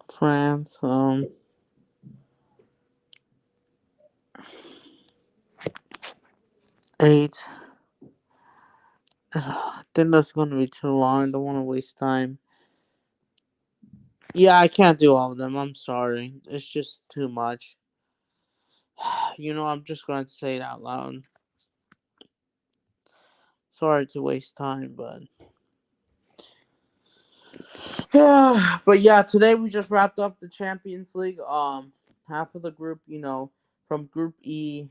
France. 8. I think that's going to be too long. I don't want to waste time. Yeah, I can't do all of them. I'm sorry. It's just too much. I'm just going to say it out loud. Sorry to waste time, but yeah, but yeah, today we just wrapped up the Champions League. Half of the group, from Group E,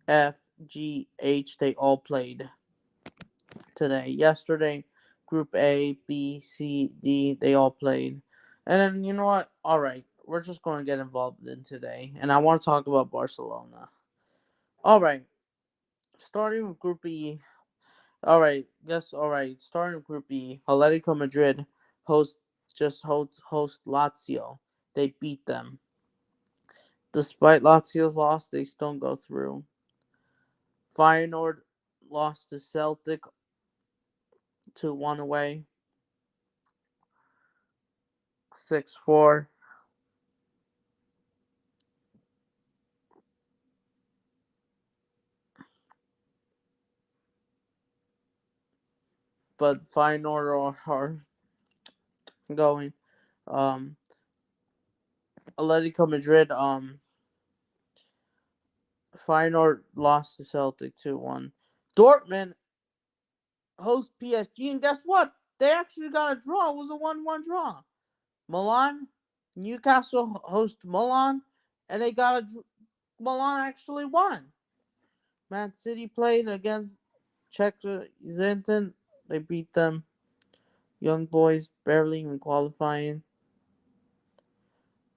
F, G, H, they all played today. Yesterday, Group A, B, C, D, they all played. And then you know what? All right, we're just going to get involved in today, and I want to talk about Barcelona. All right, starting with Group E. All right, starting with Group E, Atletico Madrid host host Lazio. They beat them. Despite Lazio's loss, they still go through. Feyenoord lost to Celtic 2-1 away. 6-4. But Feyenoord are going. Um, Atletico Madrid. Feyenoord lost to Celtic 2-1. Dortmund host PSG, and guess what? They actually got a draw. It was a 1-1 draw. Milan, Newcastle host Milan, and Milan actually won. Man City played against Czech Zenton. They beat them. Young boys barely even qualifying.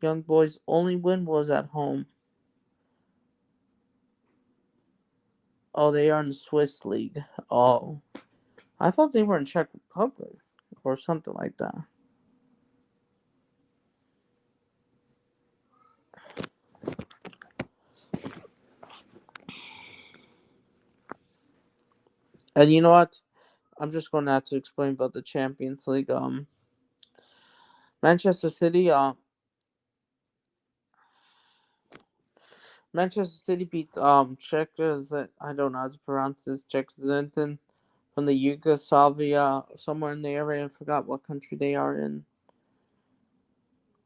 Young boys' only win was at home. Oh, they are in the Swiss league. Oh, I thought they were in Czech Republic or something like that. And you know what? I'm just going to have to explain about the Champions League. Manchester City. Manchester City beat Czech. I don't know how to pronounce this. Czech Zenton from the Yugoslavia, somewhere in the area. I forgot what country they are in.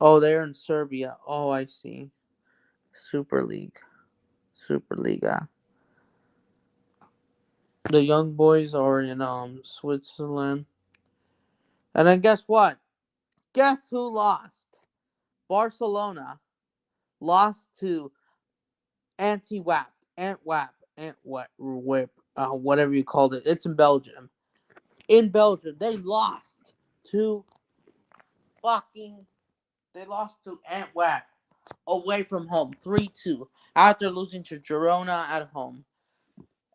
Oh, they're in Serbia. Oh, I see. Super League. Superliga. The young boys are in Switzerland. And then guess what? Guess who lost? Barcelona lost to Antwerp, whatever you called it. It's in Belgium. In Belgium, they lost to Antwerp away from home, 3-2, after losing to Girona at home.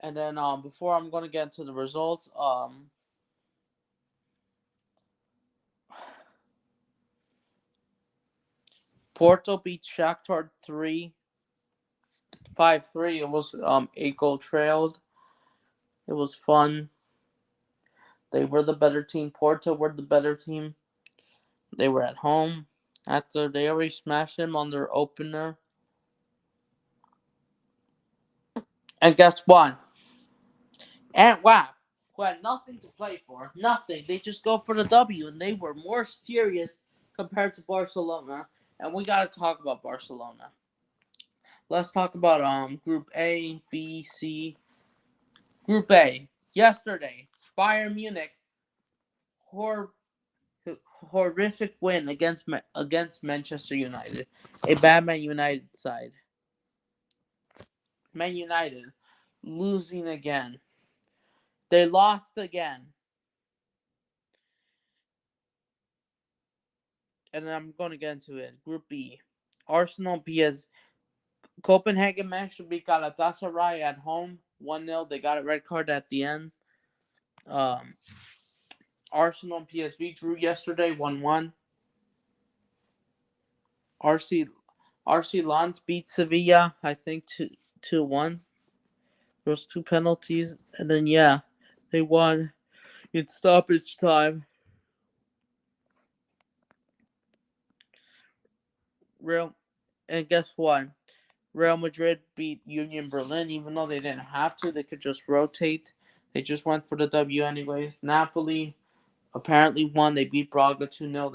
And then before I'm going to get into the results, Porto beat Shakhtar 5-3. It was 8-goal trailed. It was fun. They were the better team. Porto were the better team. They were at home. After they already smashed them on their opener. And guess what? Antwerp, who had nothing to play for, nothing. They just go for the W, and they were more serious compared to Barcelona. And we got to talk about Barcelona. Let's talk about Group A, B, C. Group A. Yesterday, Bayern Munich, horrific win against Manchester United, a bad Man United side. Man United losing again. They lost again. And I'm going to get into it. Group B. Arsenal PS Copenhagen managed to beat Galatasaray at home 1-0. They got a red card at the end. Arsenal and PSV drew yesterday 1-1. RC Lens beat Sevilla, I think 2-1. There was 2 penalties, and then they won in stoppage time. And guess what? Real Madrid beat Union Berlin, even though they didn't have to. They could just rotate. They just went for the W anyways. Napoli apparently won. They beat Braga 2-0.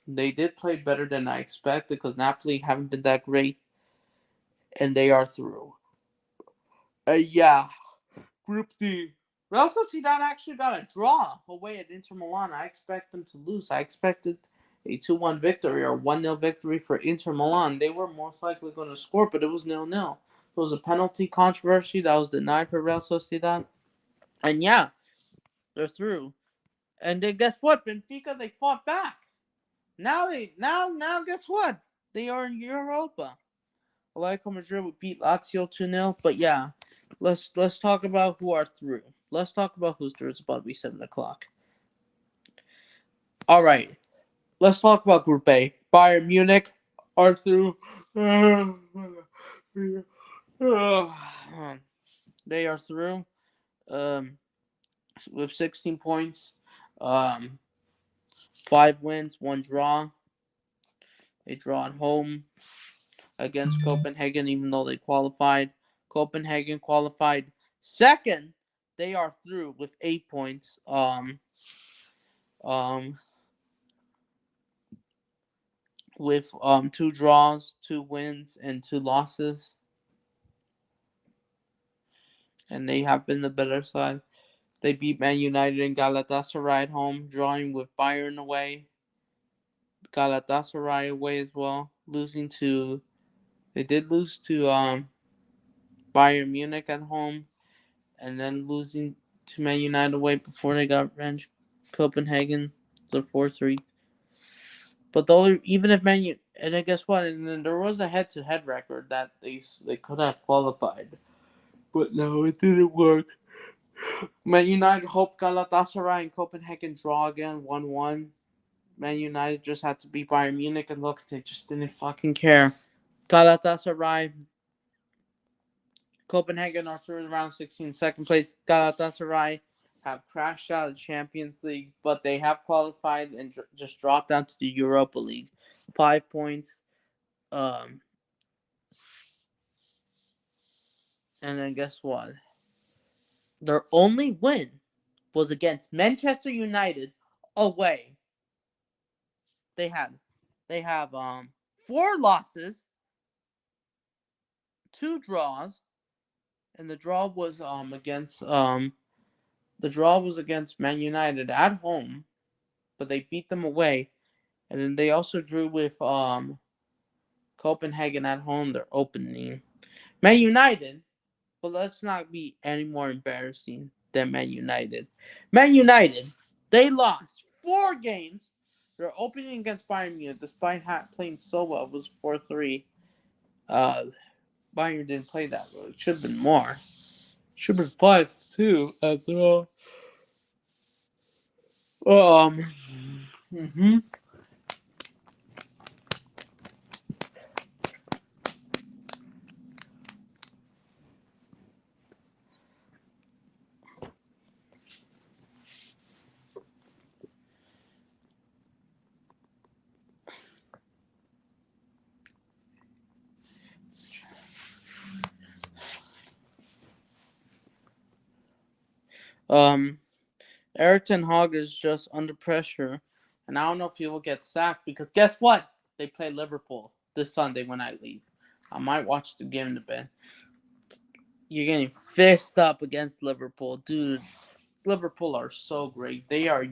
They did play better than I expected because Napoli haven't been that great, and they are through. Group D. Real Sociedad actually got a draw away at Inter Milan. I expect them to lose. I expected a 2-1 victory or 1-0 victory for Inter Milan. They were most likely going to score, but it was 0-0. It was a penalty controversy that was denied for Real Sociedad. And they're through. And then guess what? Benfica, they fought back. Now guess what? They are in Europa. Atletico Madrid would beat Lazio 2-0, but let's talk about who are through. Let's talk about who's through. It's about to be 7 o'clock. All right, let's talk about Group A. Bayern Munich are through. They are through with 16 points, 5 wins, 1 draw. They draw at home against Copenhagen, even though they qualified. Copenhagen qualified second. They are through with 8 points. With 2 draws, 2 wins, and 2 losses. And they have been the better side. They beat Man United and Galatasaray at home, drawing with Bayern away. Galatasaray away as well. They did lose to Bayern Munich at home, and then losing to Man United away before they got revenge. Copenhagen, the 4-3. But even if and then guess what? And then there was a head-to-head record that they could have qualified, but no, it didn't work. Man United hoped Galatasaray and Copenhagen draw again, 1-1. Man United just had to beat Bayern Munich, and look, they just didn't fucking care. Galatasaray, Copenhagen are through round 16, second place. Galatasaray have crashed out of the Champions League, but they have qualified and just dropped down to the Europa League. 5 points. And then guess what? Their only win was against Manchester United away. They have 4 losses, 2 draws, and the draw was against Man United at home, but they beat them away. And then they also drew with Copenhagen at home. They're opening. Man United, but let's not be any more embarrassing than Man United. Man United, they lost 4 games. They're opening against Bayern Munich despite playing so well. It was 4-3. Uh, Bayern didn't play that well. It should have been more. Should have been 5-2 as well. Mhm. Um, Eric Ten Hag is just under pressure, and I don't know if he will get sacked because guess what? They play Liverpool this Sunday when I leave. I might watch the game in the bed. You're getting fist up against Liverpool, dude. Liverpool are so great. They are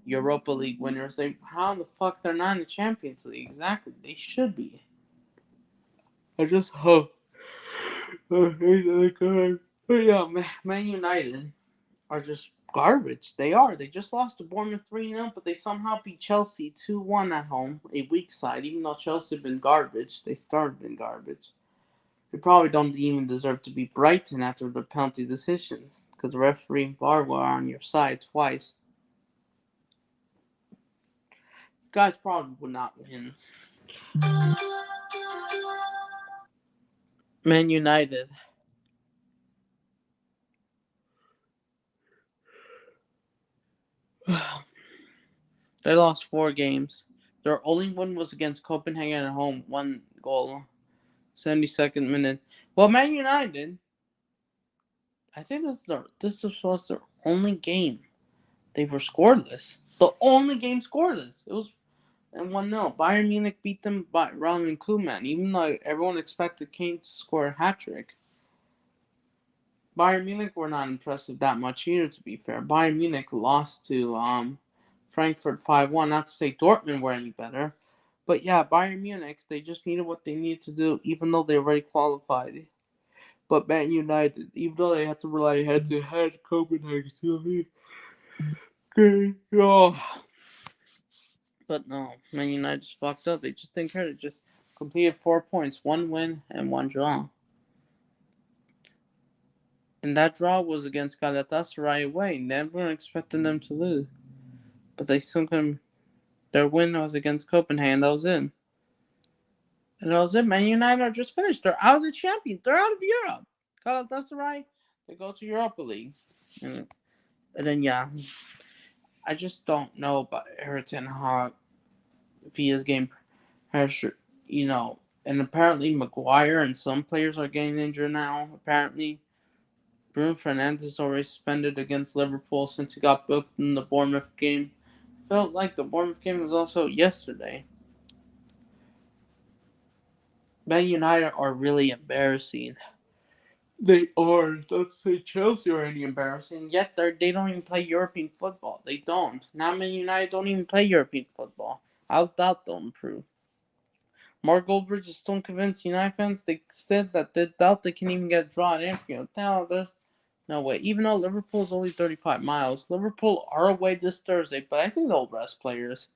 Europa League winners. How the fuck they're not in the Champions League? Exactly, they should be. I just hope. But yeah, Man United are just garbage. They are. They just lost to Bournemouth 3-0, but they somehow beat Chelsea 2-1 at home, a weak side. Even though Chelsea have been garbage, they started being garbage. They probably don't even deserve to beat Brighton after the penalty decisions because the referee and VAR were on your side twice. You guys probably would not win. Man United. They lost 4 games. Their only one was against Copenhagen at home. 1 goal. 72nd minute. Well, Man United, I think this was their only game. They were scoreless. The only game scoreless. It was and 1-0. Bayern Munich beat them by Ronald Koeman, even though everyone expected Kane to score a hat trick. Bayern Munich were not impressive that much either, to be fair. Bayern Munich lost to Frankfurt 5-1. Not to say Dortmund were any better. But yeah, Bayern Munich, they just needed what they needed to do, even though they already qualified. But Man United, even though they had to rely head to head, Copenhagen still lead. Okay, yeah. But no, Man United just fucked up. They just didn't care. They just completed 4 points, 1 win and 1 draw. And that draw was against Galatasaray away. Never expecting them to lose. But they still couldn't. Their win was against Copenhagen. That was it. And that was it. Man United are just finished. They're out of the champion. They're out of Europe. Galatasaray, they go to Europa League. And then, yeah, I just don't know about Erik ten Hag if he is getting pressure, And apparently, Maguire and some players are getting injured now. Apparently, Bruno Fernandes is already suspended against Liverpool since he got booked in the Bournemouth game. Felt like the Bournemouth game was also yesterday. Man United are really embarrassing. They are. Let's say Chelsea are any embarrassing. Yet they don't even play European football. They don't. Now Man United don't even play European football. I doubt they'll improve. Mark Goldbridge is still convinced United fans. They said that they doubt they can even get a draw at Anfield. Now there's no way. Even though Liverpool's only 35 miles, Liverpool are away this Thursday, but I think they'll rest players.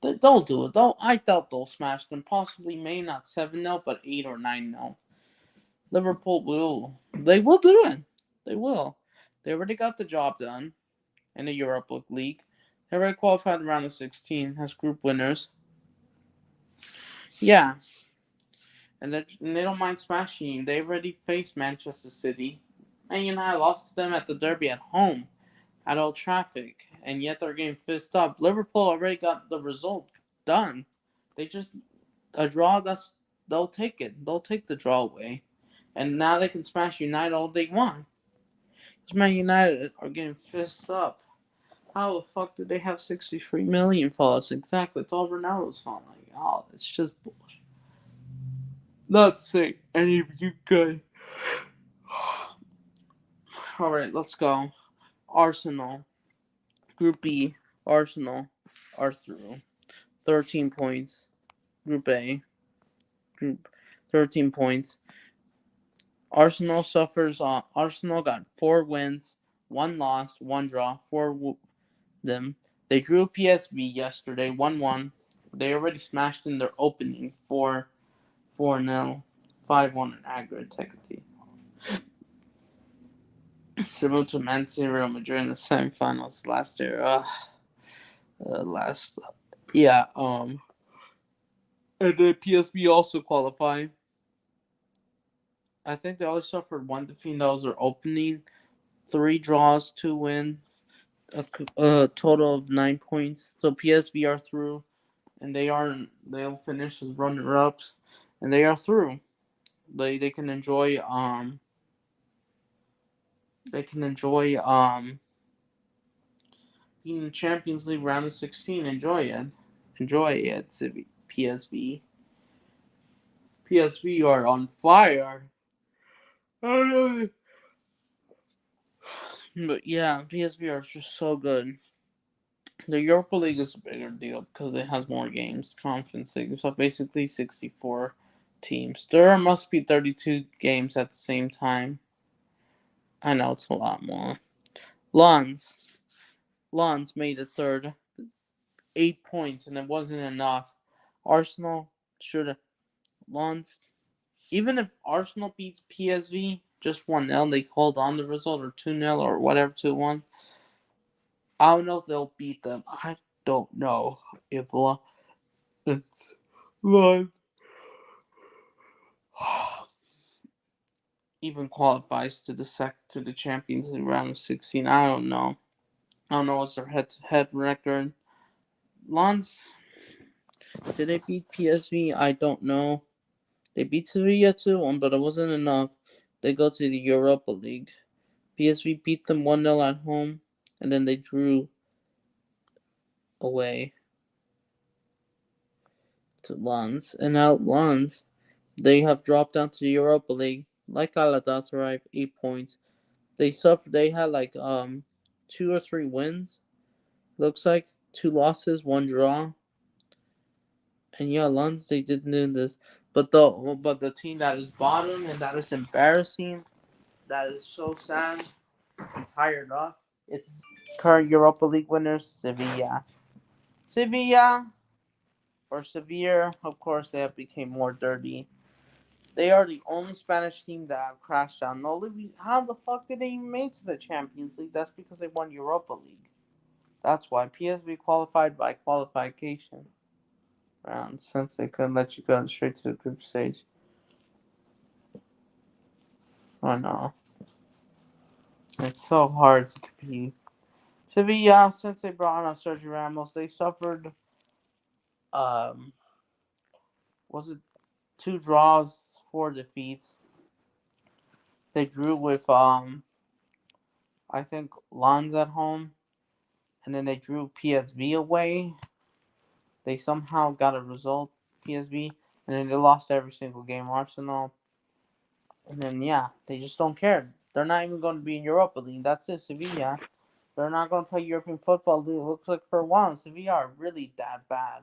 They'll do it. I doubt they'll smash them. Possibly, maybe not 7-0, but 8 or 9-0. Liverpool will. They will do it. They will. They already got the job done in the Europa League. They already qualified around the 16 as group winners. Yeah. And they don't mind smashing you. They already faced Manchester City. And I lost to them at the Derby at home at Old Trafford. And yet they're getting fist up. Liverpool already got the result done. They just a draw they'll take it. They'll take the draw away. And now they can smash United all they want. Because Man United are getting fist up. How the fuck did they have 63 million followers? Exactly. It's all Ronaldo's fault. Like, oh, it's just bullshit. Not saying any of you guys. Alright, let's go. Arsenal. Group B. Arsenal are through. 13 points. Group A. Group 13 points. Arsenal suffers. Arsenal got 4 wins, 1 loss, 1 draw. Them. They drew PSV yesterday, 1-1. They already smashed in their opening 4-0, 5-1 in aggregate technically. Similar to Man City, Real Madrid in the semifinals last year. Yeah. And then PSV also qualified. I think they only suffered 1 defeat. That was their opening. 3 draws, 2 wins, a total of 9 points. So PSV are through, and they'll finish as runner ups, and they are through. They can enjoy being in Champions League round of 16. Enjoy it, PSV. PSV are on fire. But yeah, PSV are just so good. The Europa League is a bigger deal because it has more games. Conference League, so basically 64 teams. There must be 32 games at the same time. I know it's a lot more. Lens made it third, 8 points, and it wasn't enough. Arsenal should have. Lens, even if Arsenal beats PSV just 1-0, they hold on the result, or 2-0, or whatever, 2-1. I don't know if they'll beat them. I don't know if it's Lens even qualifies to the Champions League round of 16. I don't know. I don't know what's their head-to-head record. Lens, did they beat PSV? I don't know. They beat Sevilla 2-1, but it wasn't enough. They go to the Europa League. PSV beat them 1-0 at home, and then they drew away to Lens. And now Lens, they have dropped down to the Europa League, like Galatasaray, 8 points. They suffered. They had like 2 or 3 wins. Looks like 2 losses, 1 draw. And yeah, Lens, they didn't do this. But the team that is bottom, and that is embarrassing, that is so sad and tired of, it's current Europa League winners, Sevilla. Sevilla, or Sevilla, of course, they have become more dirty. They are the only Spanish team that have crashed down. How the fuck did they even make to the Champions League? That's because they won Europa League. That's why PSV qualified by qualification round, since they couldn't let you go straight to the group stage. Oh no. It's so hard to compete. Sevilla, since they brought on Sergio Ramos, they suffered um was it 2 draws, 4 defeats. They drew with I think Lens at home, and then they drew PSV away. They somehow got a result, PSV, and then they lost every single game. Arsenal, and then yeah, they just don't care. They're not even going to be in Europa League. That's it, Sevilla. They're not going to play European football. It looks like for a while, Sevilla are really that bad,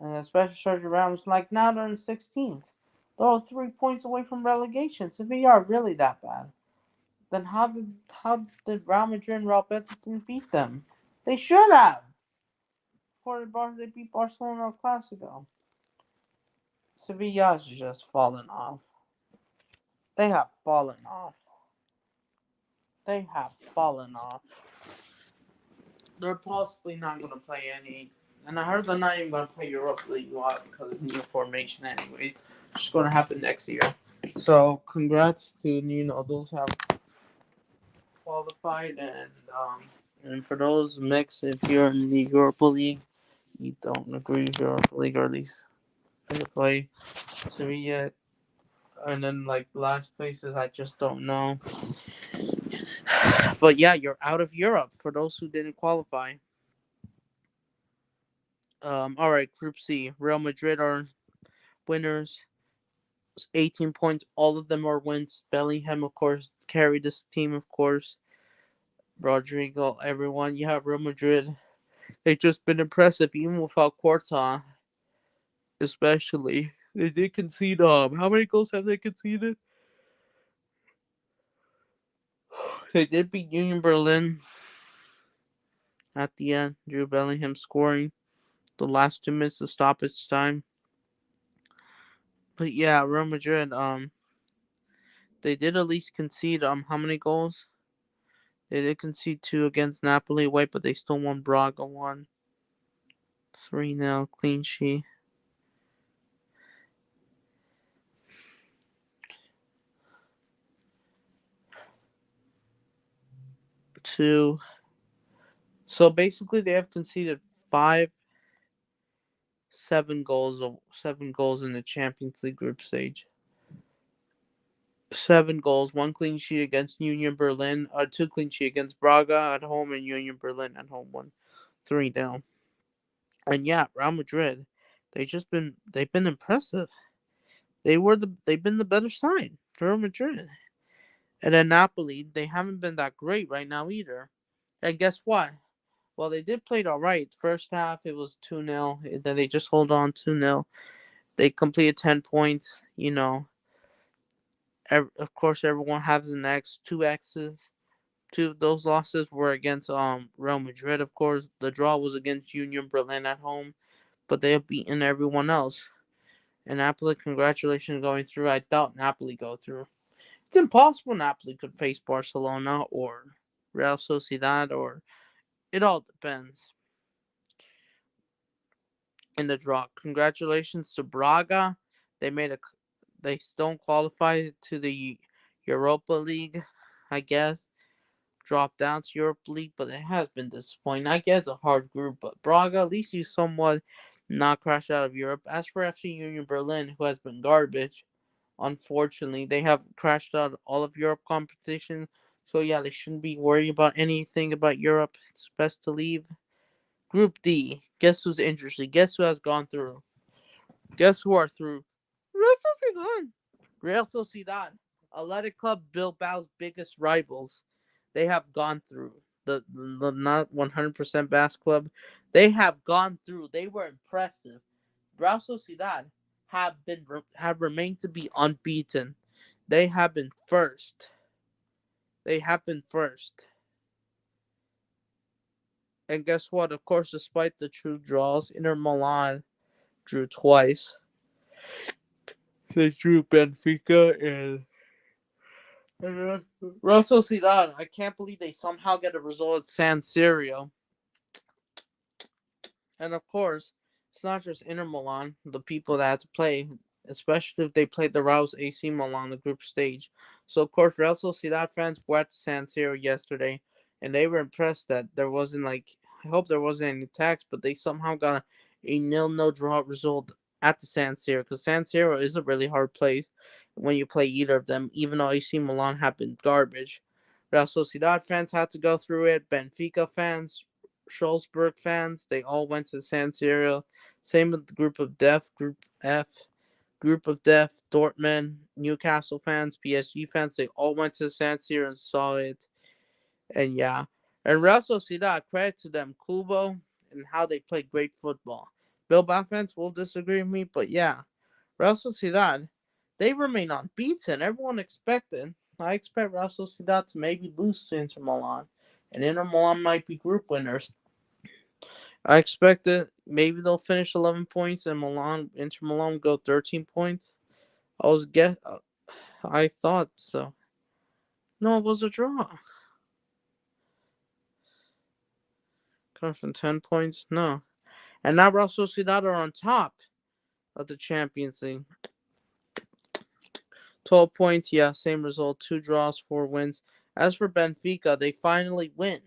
and especially Sergio Ramos. Like now they're in 16th. They're 3 points away from relegation. Sevilla are really that bad. Then how did Real Madrid and Real Betis beat them? They should have. They beat Barcelona El Clasico. Sevilla's just fallen off. They have fallen off. They have fallen off. They're possibly not going to play any. And I heard they're not even going to play Europa League because of new formation anyway. It's just going to happen next year. So congrats to those who have qualified, and for those mixed, if you're in the Europa League, you don't agree with Europa League, or at least fair play. Sevilla, and then like last places, I just don't know. But yeah, you're out of Europe for those who didn't qualify. All right, Group C. Real Madrid are winners, 18 points. All of them are wins. Bellingham, of course, carried this team. Of course, Rodrigo, everyone. You have Real Madrid They've just been impressive, even without Courtois, especially. They did concede. How many goals have they conceded? They did beat Union Berlin at the end. Jude Bellingham scoring the last 2 minutes of stoppage time. But yeah, Real Madrid. They did at least concede. How many goals? They did concede 2 against Napoli away, but they still won. Braga won 3-0 clean sheet. 2. So basically, they have conceded 7 goals in the Champions League group stage. 7 goals, 1 clean sheet against Union Berlin, 2 clean sheet against Braga at home, and Union Berlin at home won 3-0. And yeah, Real Madrid, they've been impressive. They've been the better side, Real Madrid. And then Napoli, they haven't been that great right now either. And guess what? Well, they did play it all right. First half, it was 2-0. Then they just hold on 2-0. They completed 10 points. Of course, everyone has an X, 2 X's. 2 of those losses were against Real Madrid, of course. The draw was against Union Berlin at home, but they have beaten everyone else. And Napoli, congratulations going through. I thought Napoli go through. It's impossible Napoli could face Barcelona or Real Sociedad, or it all depends in the draw. Congratulations to Braga. They made a they still qualify to the Europa League, I guess. Dropped down to Europa League, but it has been disappointing. I guess it's a hard group, but Braga, at least you somewhat not crash out of Europe. As for FC Union Berlin, who has been garbage, unfortunately, they have crashed out all of Europe competition. So yeah, they shouldn't be worried about anything about Europe. It's best to leave. Group D. Guess who's interesting? Guess who has gone through? Guess who are through? Real Sociedad. Real Sociedad. Athletic Club Bilbao's biggest rivals. They have gone through. The not 100% Basque Club. They have gone through. They were impressive. Real Sociedad have remained to be unbeaten. They have been first. They have been first. And guess what? Of course, despite the true draws, Inter Milan drew twice. They drew Benfica and Real Sociedad. I can't believe they somehow get a result at San Siro. And of course, it's not just Inter Milan, the people that had to play, especially if they played the Rouse AC Milan the group stage. So of course, Real Sociedad fans were at San Siro yesterday, and they were impressed that there wasn't I hope there wasn't any attacks, but they somehow got a 0-0 draw result at the San Siro, because San Siro is a really hard place when you play either of them, even though AC Milan have been garbage. Real Sociedad fans had to go through it. Benfica fans, Salzburg fans, they all went to San Siro. Same with the Group of Death, Group F, Group of Death, Dortmund, Newcastle fans, PSG fans, they all went to San Siro and saw it. And yeah. And Real Sociedad, credit to them, Kubo, and how they play great football. Bilbao fans will disagree with me, but yeah. Real Sociedad, they remain unbeaten. Everyone expected. I expect Real Sociedad to maybe lose to Inter Milan. And Inter Milan might be group winners. I expect that maybe they'll finish 11 points and Inter Milan go 13 points. I thought so. No, it was a draw. Coming from 10 points? No. And now Real Sociedad are on top of the Champions League. 12 points, yeah, same result. 2 draws, 4 wins. As for Benfica, they finally win.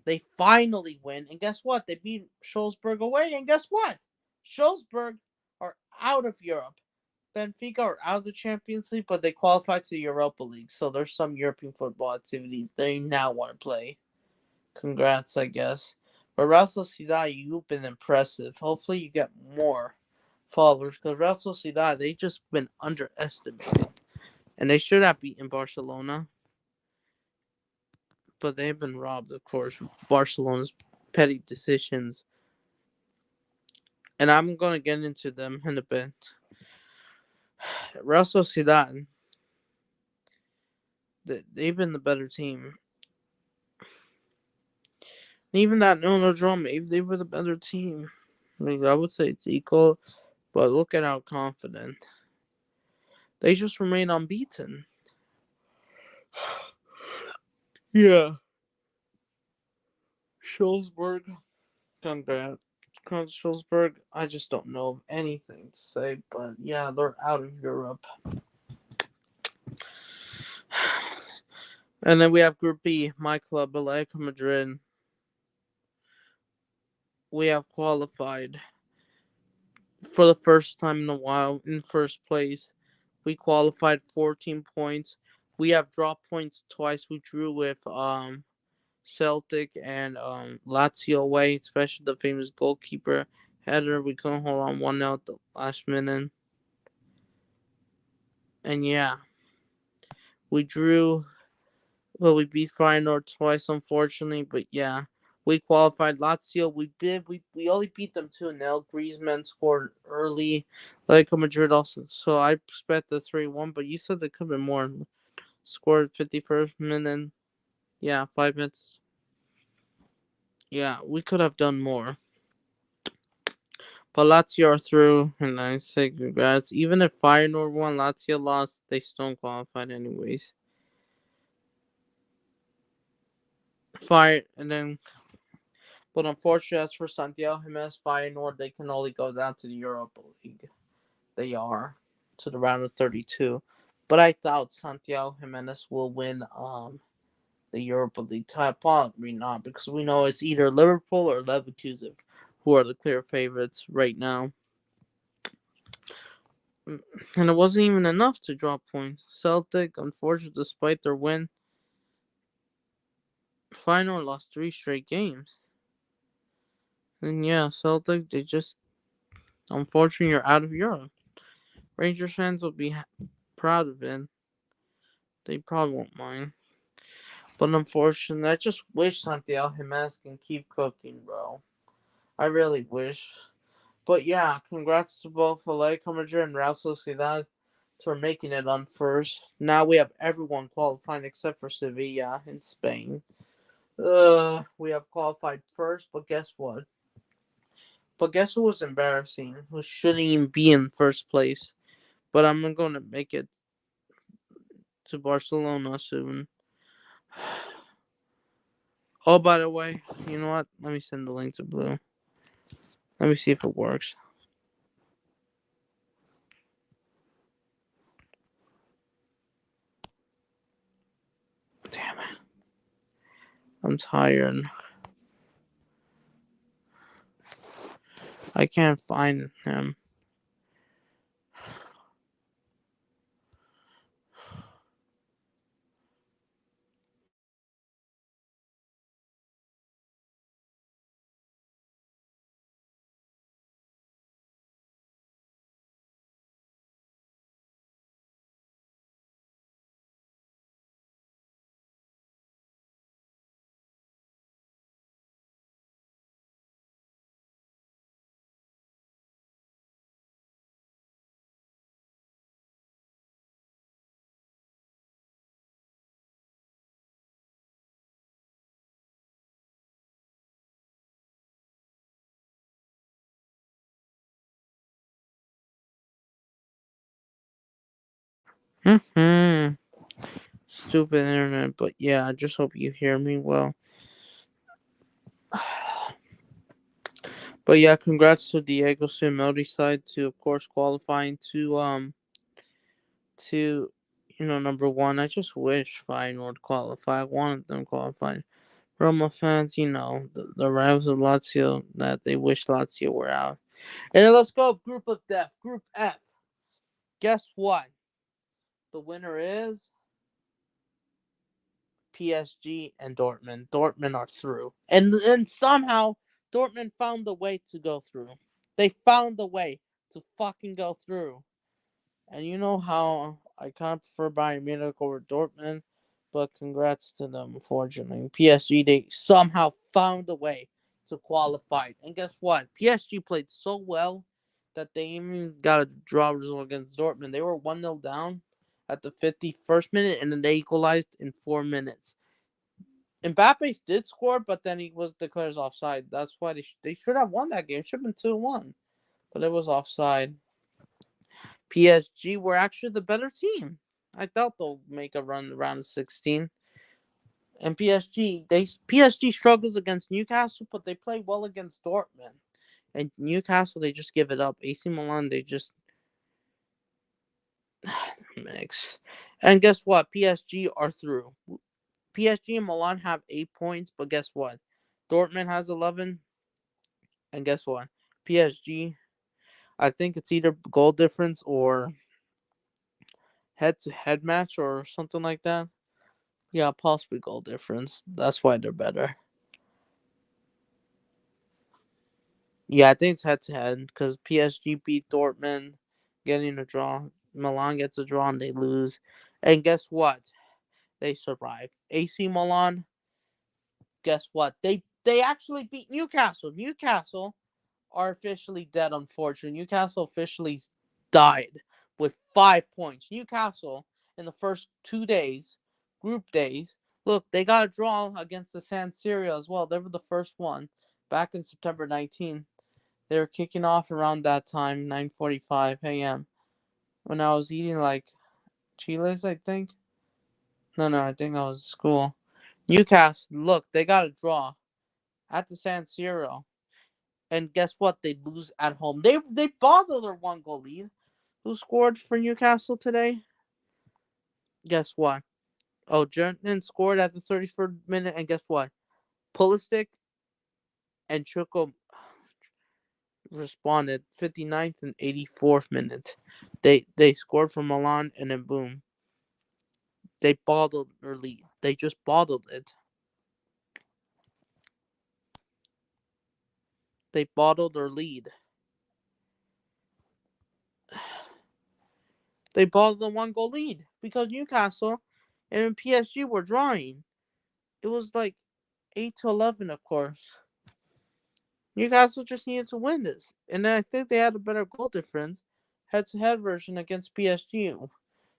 And guess what? They beat Salzburg away, and guess what? Salzburg are out of Europe. Benfica are out of the Champions League, but they qualified to the Europa League, so there's some European football activity they now want to play. Congrats, I guess. But Real Sociedad, you've been impressive. Hopefully you get more followers, because Real Sociedad, they've just been underestimated. And they should have beaten Barcelona, but they've been robbed, of course. Barcelona's petty decisions, and I'm gonna get into them in a bit. Real Sociedad, they've been the better team. Even that no drama, they were the better team. I would say it's equal, but look at how confident they just remain unbeaten. Yeah, Schulzberg, congrats. Schulzberg, I just don't know anything to say, but yeah, they're out of Europe. And then we have Group B, my club, Atletico Madrid. We have qualified for the first time in a while in first place. We qualified 14 points. We have dropped points twice. We drew with Celtic and Lazio away, especially the famous goalkeeper header. We couldn't hold on 1-0 at the last minute. And yeah, we drew. Well, we beat Feyenoord twice, unfortunately, but yeah, we qualified. Lazio, we did. We only beat them 2-0. Griezmann scored early. Atletico Madrid also. So I expect the 3-1, but you said there could be more. Scored 51st minute. Yeah, 5 minutes. Yeah, we could have done more. But Lazio are through, and I say congrats. Even if Feyenoord won, Lazio lost, they still qualified anyways. Fire, and then, but unfortunately, as for Santiago Jimenez, Feyenoord, they can only go down to the Europa League. They are to the round of 32. But I doubt Santiago Jimenez will win the Europa League title. Probably not, because we know it's either Liverpool or Leverkusen who are the clear favorites right now. And it wasn't even enough to drop points. Celtic, unfortunately, despite their win, Feyenoord lost 3 straight games. And yeah, Celtic, they just, unfortunately, you're out of Europe. Rangers fans will be proud of it. They probably won't mind. But unfortunately, I just wish Santiago Jimenez can keep cooking, bro. I really wish. But yeah, congrats to both Atletico Madrid and Real Sociedad for making it on first. Now we have everyone qualifying except for Sevilla in Spain. We have qualified first, but guess what? But guess who was embarrassing? Who shouldn't even be in first place? But I'm going to make it to Barcelona soon. Oh, by the way, you know what? Let me send the link to Blue. Let me see if it works. Damn it. I'm tired. I can't find him. Hmm. Stupid internet, but yeah, I just hope you hear me well. But yeah, congrats to Diego Simeone side to of course qualifying to number one. I just wish Feyenoord qualify. I wanted them qualifying. Roma fans, the rivals of Lazio that they wish Lazio were out. And then let's go group of death, Group F. Guess what? The winner is PSG and Dortmund. Dortmund are through. And somehow Dortmund found the way to go through. They found the way to fucking go through. And you know how I kind of prefer Bayern Munich over Dortmund, but congrats to them, unfortunately. PSG, they somehow found a way to qualify. And guess what? PSG played so well that they even got a draw result against Dortmund. They were 1-0 down at the 51st minute, and then they equalized in 4 minutes. Mbappe did score, but then he was declared offside. That's why they should have won that game. It should have been 2-1, but it was offside. PSG were actually the better team. I thought they'll make a run around the 16. And PSG struggles against Newcastle, but they play well against Dortmund. And Newcastle, they just give it up. AC Milan, they just mix. And guess what? PSG are through. PSG and Milan have 8 points, but guess what? Dortmund has 11. And guess what? PSG, I think it's either goal difference or head-to-head match or something like that. Yeah, possibly goal difference. That's why they're better. Yeah, I think it's head-to-head because PSG beat Dortmund, getting a draw. Milan gets a draw and they lose. And guess what? They survive. AC Milan, guess what? They actually beat Newcastle. Newcastle are officially dead, unfortunately. Newcastle officially died with 5 points. Newcastle, in the first 2 days, group days, look, they got a draw against the San Siro as well. They were the first one back in September 19th. They were kicking off around that time, 9:45 a.m. when I was eating like chiles, I think. No, I think I was at school. Newcastle, look, they got a draw at the San Siro. And guess what? They lose at home. They bottled their 1 goal lead. Who scored for Newcastle today? Guess what? Oh, Jordan scored at the 33rd minute, and guess what? Pulisic and Chuko responded 59th and 84th minute. They scored for Milan, and then boom, they bottled their lead. They just bottled it. They bottled their lead. They bottled the 1 goal lead because Newcastle and PSG were drawing. It was like 8-11, of course. Newcastle just needed to win this, and then I think they had a better goal difference, head-to-head version against PSG.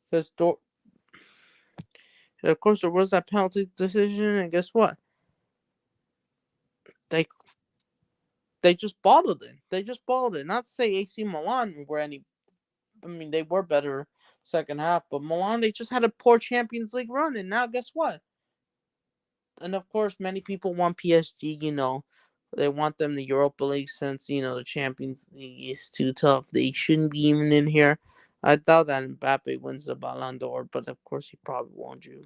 Because of course there was that penalty decision, and guess what? They they just bottled it. They just bottled it. Not to say AC Milan were any. I mean, they were better second half, but Milan they just had a poor Champions League run, and now guess what? And of course, many people want PSG. They want them the Europa League since the Champions League is too tough. They shouldn't be even in here. I thought that Mbappe wins the Ballon d'Or, but of course he probably won't. Do.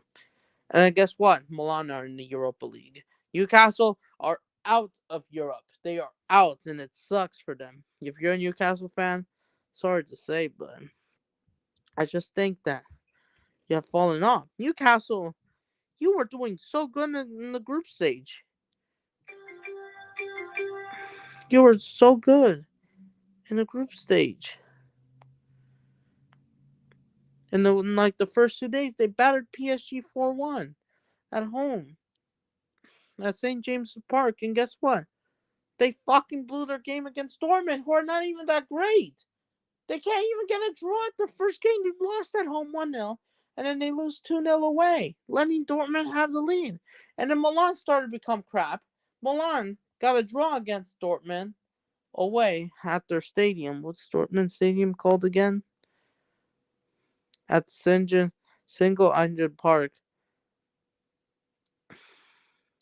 And then guess what? Milan are in the Europa League. Newcastle are out of Europe. They are out, and it sucks for them. If you're a Newcastle fan, sorry to say, but I just think that you have fallen off. Newcastle, you were doing so good in the group stage. You were so good in the group stage. And in like the first 2 days, they battered PSG 4-1 at home at St. James's Park. And guess what? They fucking blew their game against Dortmund, who are not even that great. They can't even get a draw at the first game. They lost at home 1-0, and then they lose 2-0 away, letting Dortmund have the lead. And then Milan started to become crap. Milan got a draw against Dortmund away at their stadium. What's Dortmund Stadium called again? At Single Engine Park.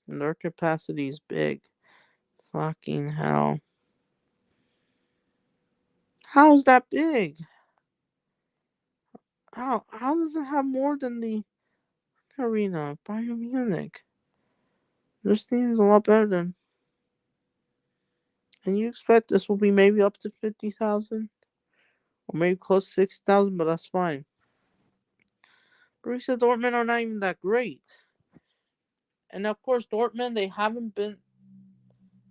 And their capacity is big. Fucking hell. How is that big? How does it have more than the arena of Bayern Munich? Their stadium's a lot better than. And you expect this will be maybe up to 50,000? Or maybe close to 60,000, but that's fine. Borussia Dortmund are not even that great. And of course, Dortmund, they haven't been.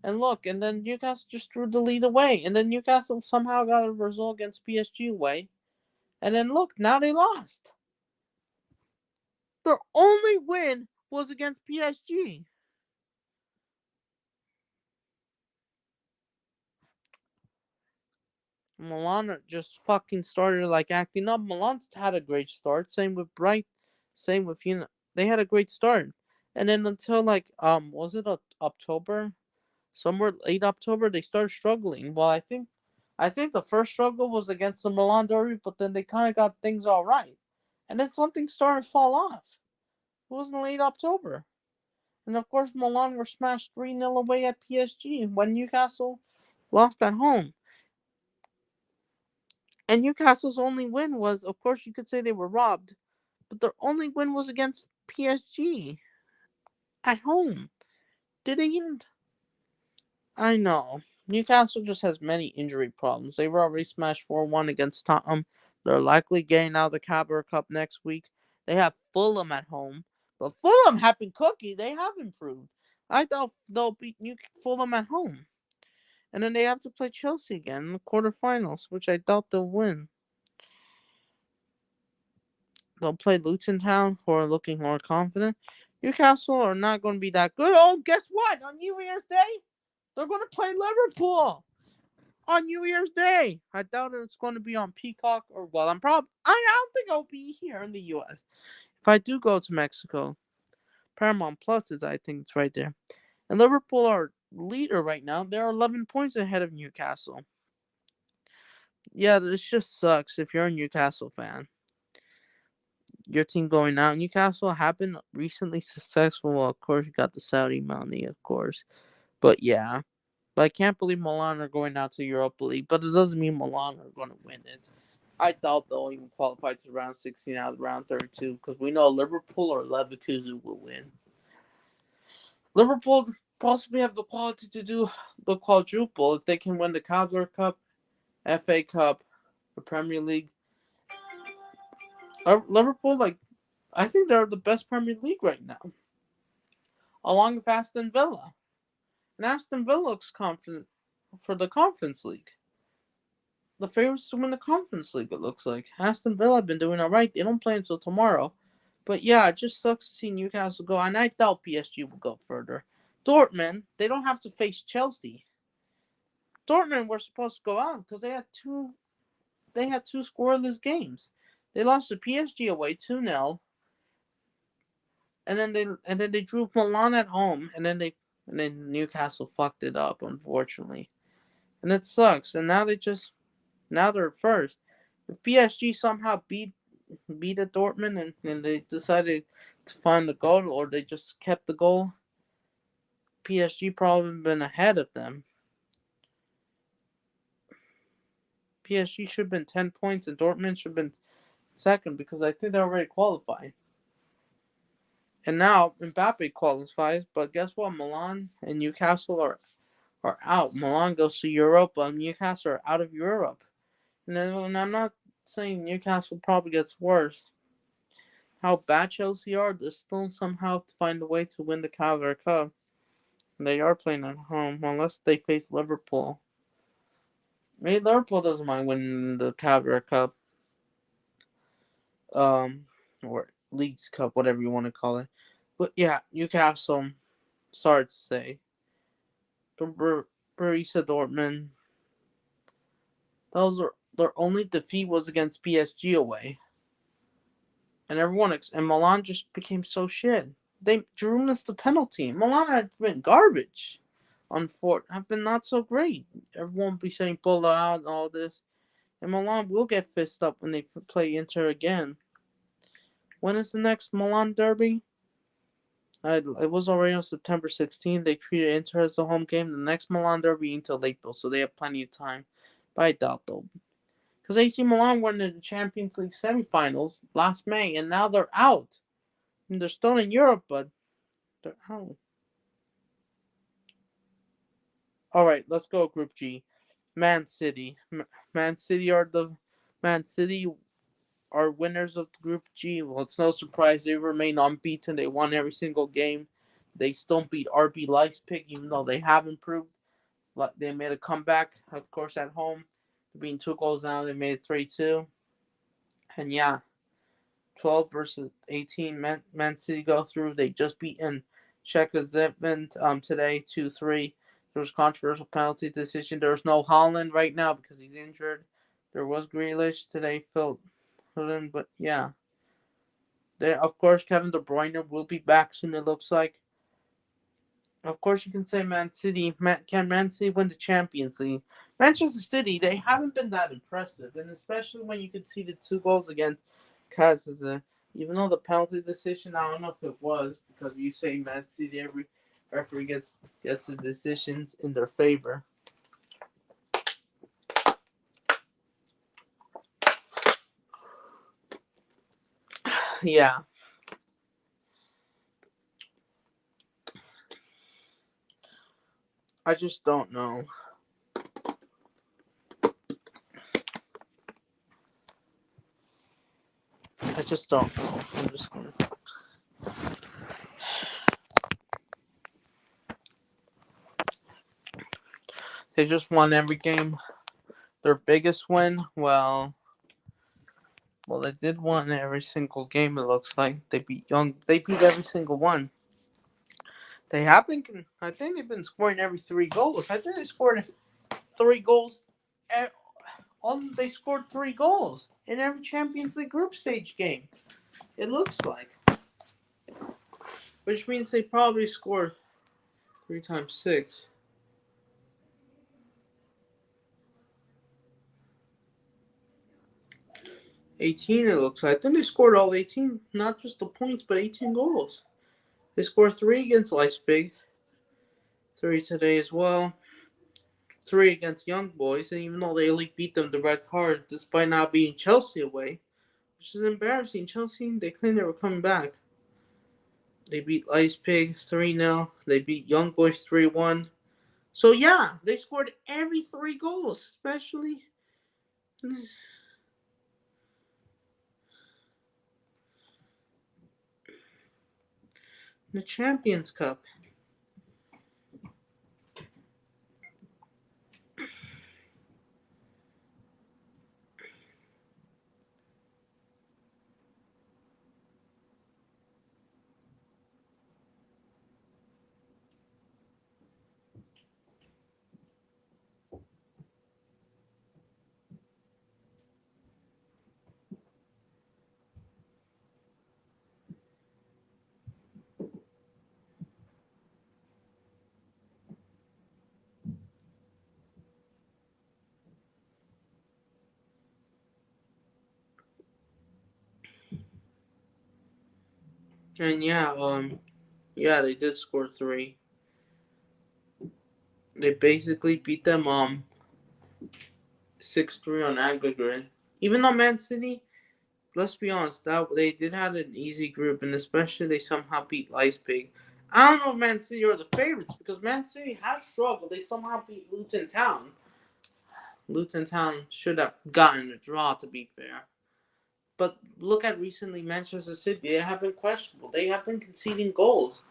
And look, and then Newcastle just threw the lead away. And then Newcastle somehow got a result against PSG away. And then look, now they lost. Their only win was against PSG. Milan just fucking started like acting up. Milan had a great start. Same with Bright. Same with They had a great start, and then until like was it October? Somewhere late October they started struggling. Well, I think the first struggle was against the Milan Derby, but then they kind of got things all right, and then something started to fall off. It was in late October, and of course Milan were smashed 3-0 away at PSG when Newcastle lost at home. And Newcastle's only win was, of course, you could say they were robbed, but their only win was against PSG at home. Did they even? I know. Newcastle just has many injury problems. They were already smashed 4-1 against Tottenham. They're likely getting out of the Carabao Cup next week. They have Fulham at home, but Fulham have been cookie. They have improved. I thought they'll beat Fulham at home. And then they have to play Chelsea again in the quarterfinals, which I doubt they'll win. They'll play Luton Town, who are looking more confident. Newcastle are not going to be that good. Oh, guess what? On New Year's Day, they're going to play Liverpool on New Year's Day. I doubt it's going to be on Peacock or well, I don't think I'll be here in the U.S. If I do go to Mexico, Paramount Plus is I think it's right there. And Liverpool are leader right now. They're 11 points ahead of Newcastle. Yeah, this just sucks if you're a Newcastle fan. Your team going out. Newcastle have been recently successful. Well, of course, you got the Saudi money, of course. But yeah. But I can't believe Milan are going out to Europa League. But it doesn't mean Milan are going to win it. I doubt they'll even qualify to round 16 out of round 32 because we know Liverpool or Leverkusen will win. Liverpool possibly have the quality to do the quadruple if they can win the Carabao Cup, FA Cup, the Premier League. Liverpool, I think they're the best Premier League right now, along with Aston Villa. And Aston Villa looks confident for the Conference League. The favorites to win the Conference League, it looks like. Aston Villa have been doing alright. They don't play until tomorrow. But yeah, it just sucks to see Newcastle go. And I doubt PSG will go further. Dortmund, they don't have to face Chelsea. Dortmund were supposed to go out because they had two scoreless games. They lost to PSG away 2-0, and then they drew Milan at home, and then Newcastle fucked it up, unfortunately. And it sucks. And now they're first. If PSG somehow beat a Dortmund and they decided to find the goal or they just kept the goal, PSG probably been ahead of them. PSG should have been 10 points and Dortmund should have been second because I think they're already qualified. And now Mbappe qualifies, but guess what? Milan and Newcastle are out. Milan goes to Europa and Newcastle are out of Europe. And I'm not saying Newcastle probably gets worse. How bad Chelsea are, they still somehow find a way to win the Carabao Cup. They are playing at home, unless they face Liverpool. Maybe Liverpool doesn't mind winning the Carabao Cup, um, or Leagues Cup, whatever you want to call it. But yeah, Newcastle. Sorry to say, Borussia Dortmund. Their only defeat was against PSG away, and Milan just became so shit. Giroud missed the penalty. Milan had been garbage. Have been not so great. Everyone will be saying pull out and all this. And Milan will get fist up when they play Inter again. When is the next Milan derby? It was already on September 16th. They treated Inter as the home game. The next Milan derby until April, so they have plenty of time. But I doubt though. Because AC Milan won in the Champions League semifinals last May, and now they're out. And they're still in Europe, but they're out. All right, let's go Group G. Man City. Man City are winners of Group G. Well, it's no surprise they remain unbeaten. They won every single game. They still beat RB Leipzig, even though they have improved. They made a comeback, of course, at home, being 2 goals down. They made it 3-2. And yeah, 12 versus 18. Man City go through. They just beaten Czech today 2-3. There was controversial penalty decision. There's no Holland right now because he's injured. There was Grealish today, Phil Foden, but yeah. There, of course, Kevin De Bruyne will be back soon. It looks like. Of course, you can say Man City. Can Man City win the Champions League? Manchester City, they haven't been that impressive, and especially when you conceded 2 goals against Kazakhstan. Even though the penalty decision, I don't know if it was because you say Man City, every referee gets the decisions in their favor. Yeah. I just don't know. I just don't know. I'm just gonna. They just won every game. Their biggest win, well, they did win every single game. It looks like they beat Young. They beat every single one. They have been. I think they've been scoring every 3 goals. I think they scored 3 goals. They scored 3 goals in every Champions League group stage game. It looks like, which means they probably scored 3 times 6. 18. It looks like. I think they scored all 18, not just the points, but 18 goals. They scored 3 against Leipzig, 3 today as well. 3 against Young Boys, and even though they only beat them the red card, despite not beating Chelsea away, which is embarrassing. Chelsea, they claimed they were coming back. They beat Leipzig 3-0. They beat Young Boys 3-1. So yeah, they scored every 3 goals, especially the Champions Cup. And yeah, they did score 3. They basically beat them 6-3 on aggregate. Even though Man City, let's be honest, that they did have an easy group, and especially they somehow beat Leipzig. I don't know if Man City are the favorites because Man City has struggled. They somehow beat Luton Town. Luton Town should have gotten a draw, to be fair. But look at recently Manchester City. They have been questionable. They have been conceding goals.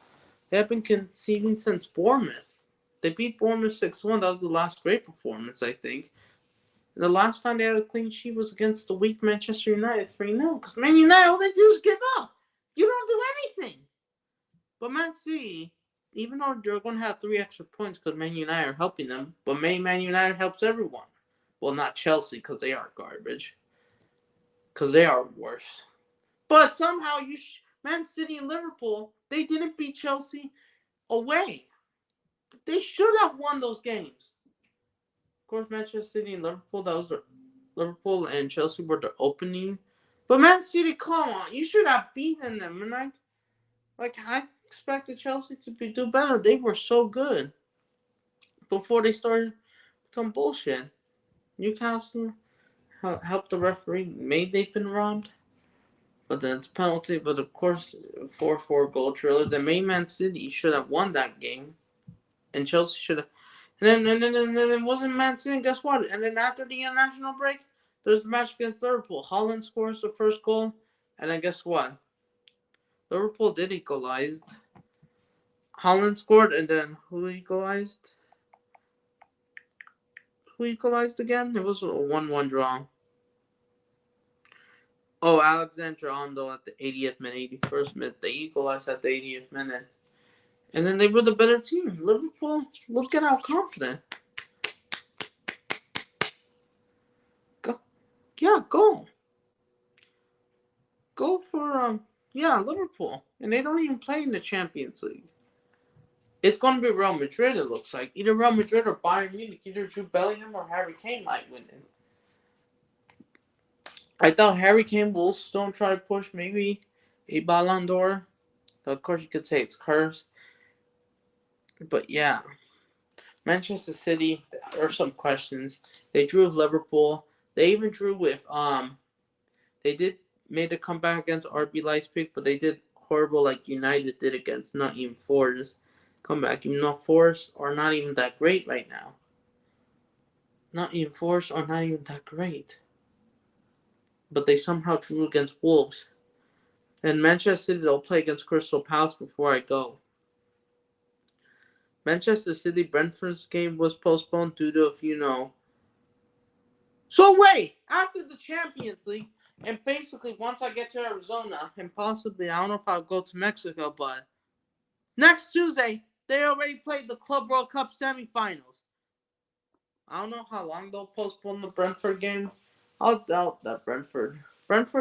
They have been conceding since Bournemouth. They beat Bournemouth 6-1. That was the last great performance, I think. The last time they had a clean sheet was against the weak Manchester United 3-0. Because Man United, all they do is give up. You don't do anything. But Man City, even though they're going to have 3 extra points because Man United are helping them, but Man United helps everyone. Well, not Chelsea because they are garbage. Because they are worse. But somehow Man City and Liverpool, they didn't beat Chelsea away. They should have won those games. Of course, Manchester City and Liverpool, that was Liverpool and Chelsea were the opening. But Man City, come on, you should have beaten them. And I expected Chelsea to do better. They were so good before they started to become bullshit. Newcastle helped the referee. Maybe they've been robbed. But then it's penalty. But of course, 4-4 goal trailer. The main Man City should have won that game. And Chelsea should have. And then it wasn't Man City. Guess what? And then after the international break, there's the match against Liverpool. Holland scores the first goal. And then guess what? Liverpool did equalize. Holland scored. And then who equalized? Who equalized again? It was a 1-1 draw. Oh, Alexander Arnold at the 80th minute, 81st minute. They equalized at the 80th minute. And then they were the better team. Liverpool, look at how confident. Go. Yeah, go. Go for, Liverpool. And they don't even play in the Champions League. It's going to be Real Madrid, it looks like. Either Real Madrid or Bayern Munich. Either Jude Bellingham or Harry Kane might win it. I thought Harry Kane will still try to push maybe a Ballon d'Or. Of course, you could say it's cursed. But yeah. Manchester City, there are some questions. They drew with Liverpool. They even drew with they did made a comeback against RB Leipzig, but they did horrible like United did against Nottingham Forest. Comeback. Even though Forest are not even that great right now. Nottingham Forest are not even that great. But they somehow drew against Wolves. And Manchester City, they'll play against Crystal Palace before I go. Manchester City Brentford's game was postponed due to, So wait, after the Champions League, and basically once I get to Arizona, and possibly, I don't know if I'll go to Mexico, but next Tuesday, they already played the Club World Cup semifinals. I don't know how long they'll postpone the Brentford game. I'll doubt that Brentford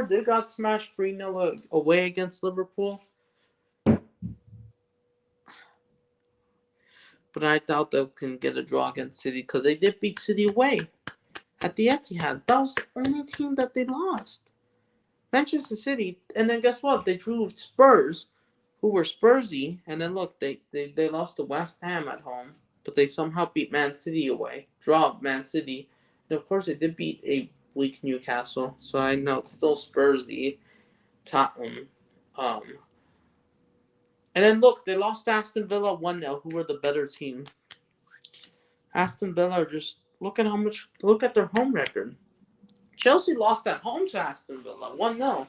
did got smashed 3-0 away against Liverpool. But I doubt they can get a draw against City because they did beat City away at the Etihad. That was the only team that they lost. Manchester City, and then guess what? They drew with Spurs, who were Spursy, and then look, they lost to West Ham at home, but they somehow beat Man City away, draw Man City, and of course they did beat a weak Newcastle, so I know it's still Spursy, Tottenham, and then look, they lost to Aston Villa 1-0, who were the better team. Aston Villa just look at their home record. Chelsea lost at home to Aston Villa 1-0.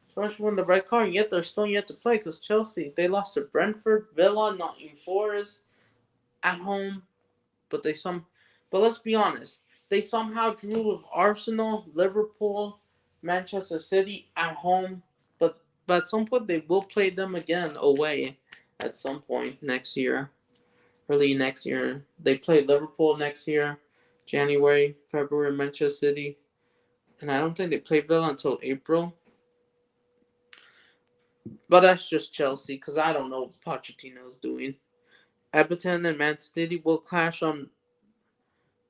Especially when the red card, yet they're still yet to play because Chelsea, they lost to Brentford, Villa, Nottingham Forest at home, but let's be honest, they somehow drew with Arsenal, Liverpool, Manchester City at home, but at some point they will play them again away at some point next year, early next year. They play Liverpool next year, January, February, Manchester City, and I don't think they play Villa until April. But that's just Chelsea, because I don't know what Pochettino's doing. Everton and Man City will clash on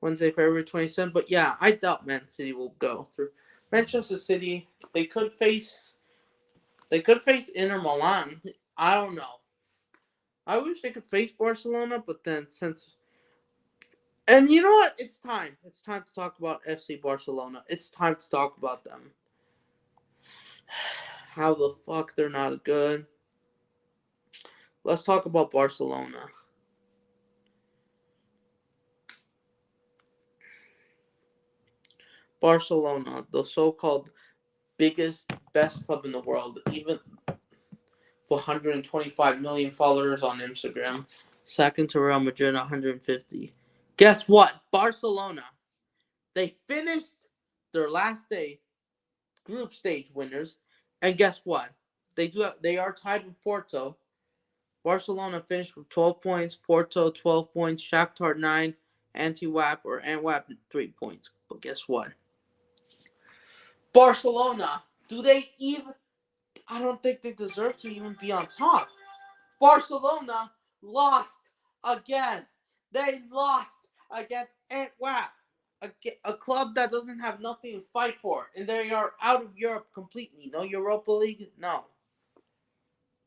Wednesday, February 27th. But yeah, I doubt Man City will go through. Manchester City, they could face Inter Milan. I don't know. I wish they could face Barcelona, but then and you know what? It's time. It's time to talk about FC Barcelona. It's time to talk about them. How the fuck they're not good. Let's talk about Barcelona. Barcelona, the so-called biggest, best club in the world, even with 125 million followers on Instagram. Second to Real Madrid, 150. Guess what? Barcelona, they finished their last day group stage winners, and guess what? They are tied with Porto. Barcelona finished with 12 points, Porto 12 points, Shakhtar 9, Antwerp 3 points. But guess what? Barcelona, do they even? I don't think they deserve to even be on top. Barcelona lost again. They lost against Antwerp, a club that doesn't have nothing to fight for, and they are out of Europe completely. No Europa League, no.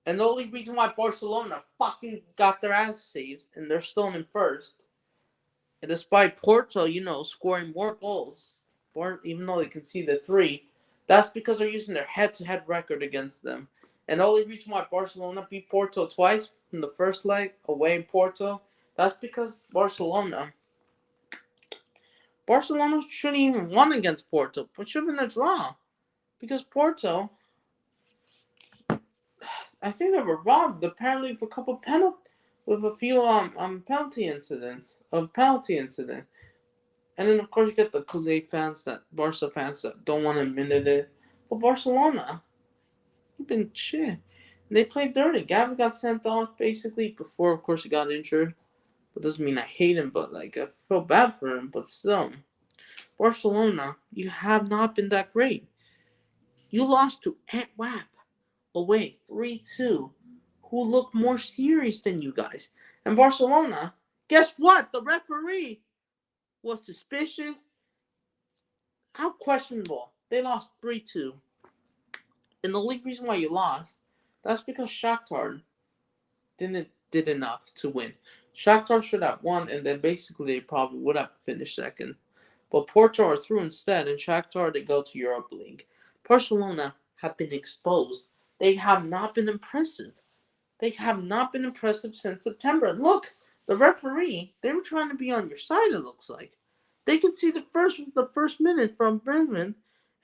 And the only reason why Barcelona fucking got their ass saves and they're still in first, and despite Porto, scoring more goals, even though they conceded 3, that's because they're using their head-to-head record against them. And the only reason why Barcelona beat Porto twice in the first leg away in Porto, that's because Barcelona shouldn't even won against Porto. It should have been a draw. Because Porto, I think they were robbed apparently with a few penalty incidents. And then, of course, you get the Kool-Aid fans, Barca fans that don't want to admit it. But Barcelona, you've been shit. They played dirty. Gavi got sent off basically before, of course, he got injured. That doesn't mean I hate him, but like I feel bad for him. But still, Barcelona, you have not been that great. You lost to Antwerp away 3-2, who looked more serious than you guys. And Barcelona, guess what? The referee was suspicious. How questionable. They lost 3-2. And the only reason why you lost, that's because Shakhtar did enough to win. Shakhtar should have won, and then basically they probably would have finished second. But Porto are through instead, and Shakhtar they go to Europa League. Barcelona have been exposed. They have not been impressive. They have not been impressive since September. Look, the referee, they were trying to be on your side, it looks like. They could see the first minute from Brennan,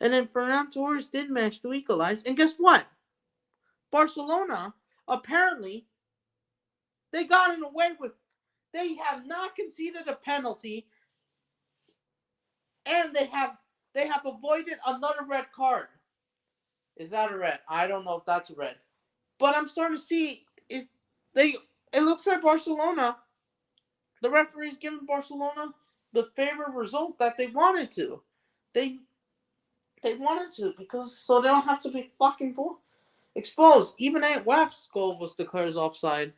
and then Ferran Torres did manage to equalize. And guess what? Barcelona, apparently, they got in away with. They have not conceded a penalty, and they have avoided another red card. Is that a red? I don't know if that's a red. But I'm starting to see is they. It looks like Barcelona. The referee's giving Barcelona the favorite result that they wanted to. They they wanted to because so they don't have to be fucking exposed. Even Antwerp's goal was declared as offside.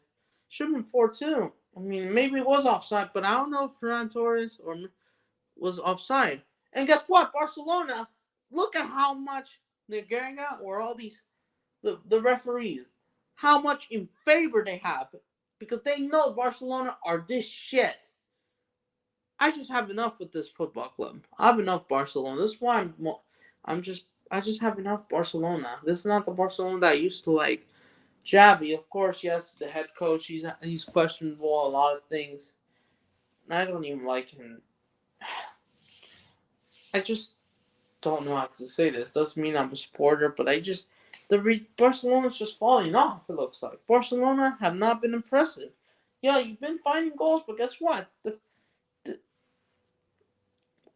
Should have been 4-2. I mean, maybe it was offside, but I don't know if Ferran Torres was offside. And guess what? Barcelona, look at how much Negreira or all these the referees, how much in favor they have because they know Barcelona are this shit. I just have enough with this football club. I have enough Barcelona. This is why I just have enough Barcelona. This is not the Barcelona that I used to like. Xavi, of course, yes, the head coach. He's questionable a lot of things. I don't even like him. I just don't know how to say this. Doesn't mean I'm a supporter, but Barcelona's just falling off. It looks like Barcelona have not been impressive. Yeah, you've been finding goals, but guess what? The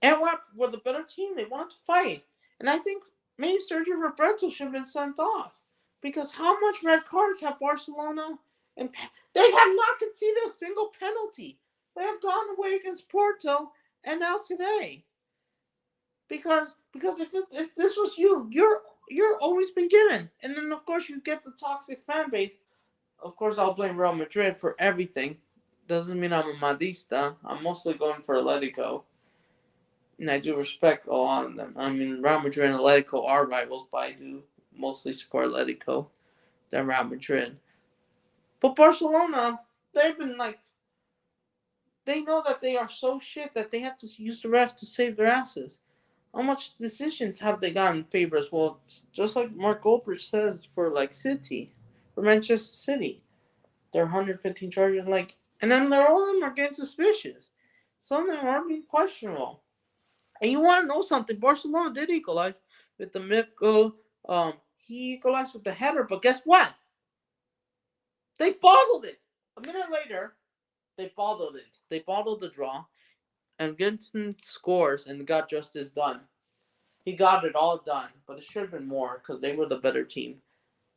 Antwerp were the better team. They wanted to fight, and I think maybe Sergio Roberto should have been sent off because how much red cards have Barcelona and they have not conceded a single penalty. They have gone away against Porto and now today. Because if this was you're always been given, and then of course you get the toxic fan base. Of course, I'll blame Real Madrid for everything. Doesn't mean I'm a Madista. I'm mostly going for Atletico, and I do respect a lot of them. I mean, Real Madrid and Atletico are rivals, but I do mostly support Atletico than Real Madrid. But Barcelona, they've been like they know that they are so shit that they have to use the ref to save their asses. How much decisions have they gotten in favor as well? Just like Mark Goldberg says for like City, for Manchester City, they're 115 charges, and then all of them are getting suspicious. Some of them are being questionable. And you want to know something? Barcelona did equalize with the Mikko. He equalized with the header, but guess what? They bottled it. A minute later, they bottled it. They bottled the draw, and Ginton scores and got justice done. He got it all done, but it should have been more because they were the better team.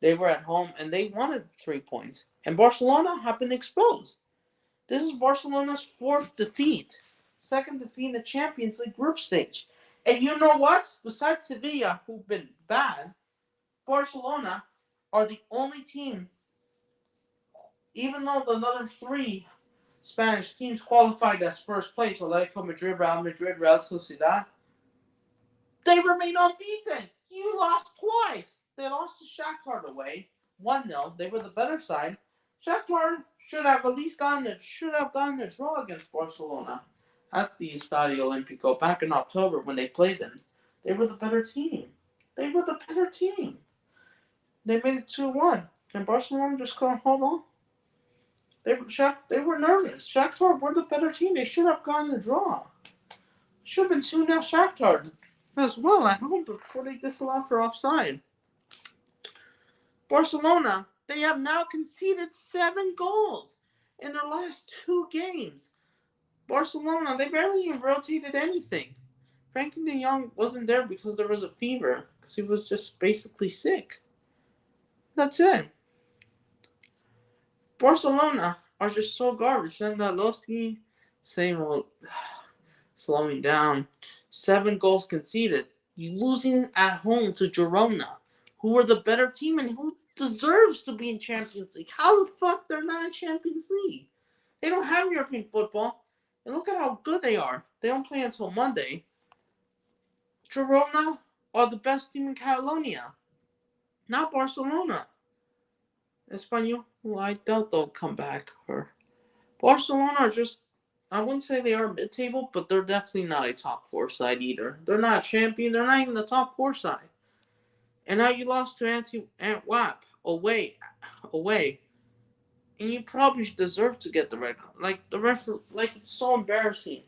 They were at home and they wanted 3 points. And Barcelona have been exposed. This is Barcelona's fourth defeat, second defeat in the Champions League group stage. And you know what? Besides Sevilla, who've been bad, Barcelona are the only team, even though the other three Spanish teams qualified as first place, Atletico Madrid, Real Madrid, Real Sociedad, they remain unbeaten. You lost twice. They lost to Shakhtar away, 1-0. They were the better side. Shakhtar should have at least gotten a draw against Barcelona at the Estadio Olimpico back in October when they played them. They were the better team. They were the better team. They made it 2-1, and Barcelona just couldn't hold on. They were nervous. Shakhtar were the better team. They should have gotten a draw. Should have been 2-0 Shakhtar as well at home before they disallowed for offside. Barcelona, they have now conceded 7 goals in their last 2 games. Barcelona, they barely even rotated anything. Frankie de Jong wasn't there because there was a fever, because he was just basically sick. That's it. Barcelona are just so garbage. Lewandowski, same old, slowing down. 7 goals conceded. You losing at home to Girona, who are the better team and who deserves to be in Champions League. How the fuck they're not in Champions League? They don't have European football. And look at how good they are. They don't play until Monday. Girona are the best team in Catalonia, not Barcelona. Espanyol, well, I doubt they'll come back. Or Barcelona are just, I wouldn't say they are mid-table, but they're definitely not a top 4 side either. They're not a champion. They're not even the top 4 side. And now you lost to Antwerp away, and you probably deserve to get the red card. Like the ref, like it's so embarrassing.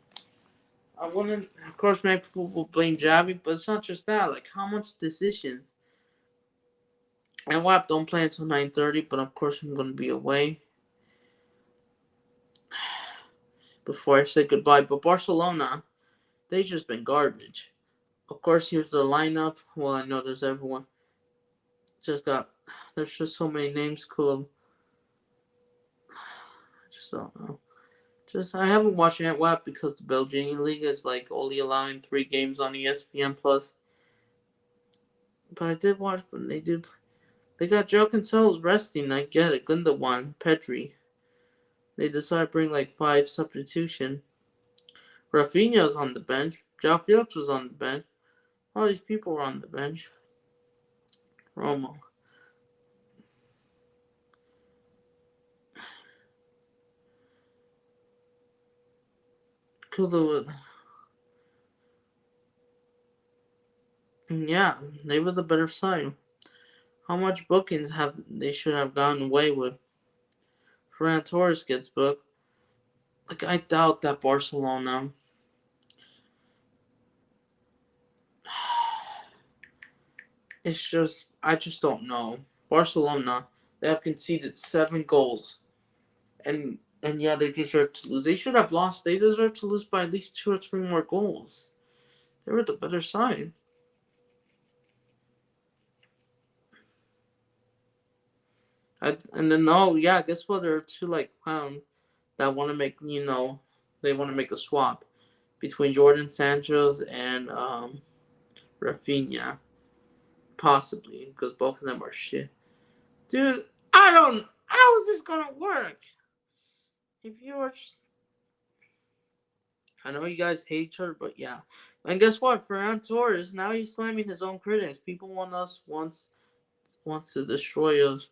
I wouldn't, of course, many people will blame Javi, but it's not just that. Like how much decisions. And WAP don't play until 9:30, but of course I'm going to be away before I say goodbye. But Barcelona, they just been garbage. Of course, here's the lineup. Well, I know there's everyone. There's just so many names. Cool. I just don't know. I haven't watched Antwerp because the Belgian league is like only allowing 3 games on ESPN Plus. But I did watch. But they got Joe Cancelo's resting. I get it. Gundogan, Pedri. They decided to bring like 5 substitution. Rafinha's on the bench. João Felix was on the bench. All these people were on the bench. Romo. Kulu. Yeah, they were the better side. How much bookings have they should have gotten away with? Ferran Torres gets booked. Like I doubt that Barcelona. It's just I just don't know. Barcelona, they have conceded 7 goals. And yeah, they deserve to lose. They should have lost. They deserve to lose by at least 2 or 3 more goals. They were the better side. And then guess what? There are 2 like clowns that want to make they want to make a swap between Jordan Santos and Rafinha, possibly because both of them are shit. Dude, I don't. How is this gonna work? If you are just, I know you guys hate each other, but yeah. And guess what? Ferran Torres now he's slamming his own critics. People wants to destroy us.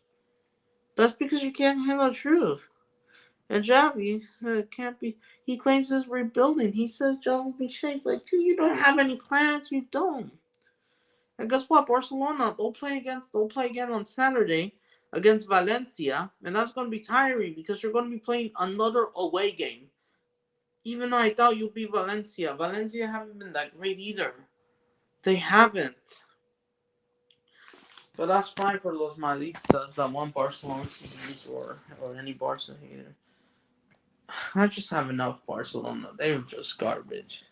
That's because you can't handle the truth. And Javi can't be. He claims he's rebuilding. He says John will be shaped. Like, dude, you don't have any plans. You don't. And guess what? Barcelona, they'll play again on Saturday against Valencia, and that's going to be tiring because you're going to be playing another away game. Even though I thought you'd be Valencia. Valencia haven't been that great either. They haven't. But that's fine for Los Malistas that want Barcelona to lose or any Barca hater. I just have enough Barcelona. They were just garbage.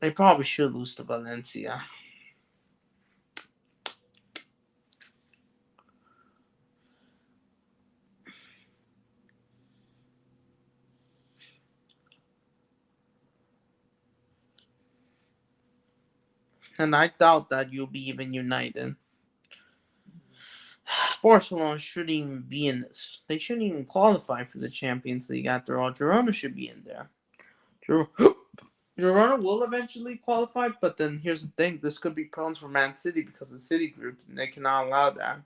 They probably should lose to Valencia. And I doubt that you'll be even united. Barcelona shouldn't even be in this. They shouldn't even qualify for the Champions League after all. Girona should be in there. Girona will eventually qualify, but then here's the thing. This could be problems for Man City because the City group, and they cannot allow that.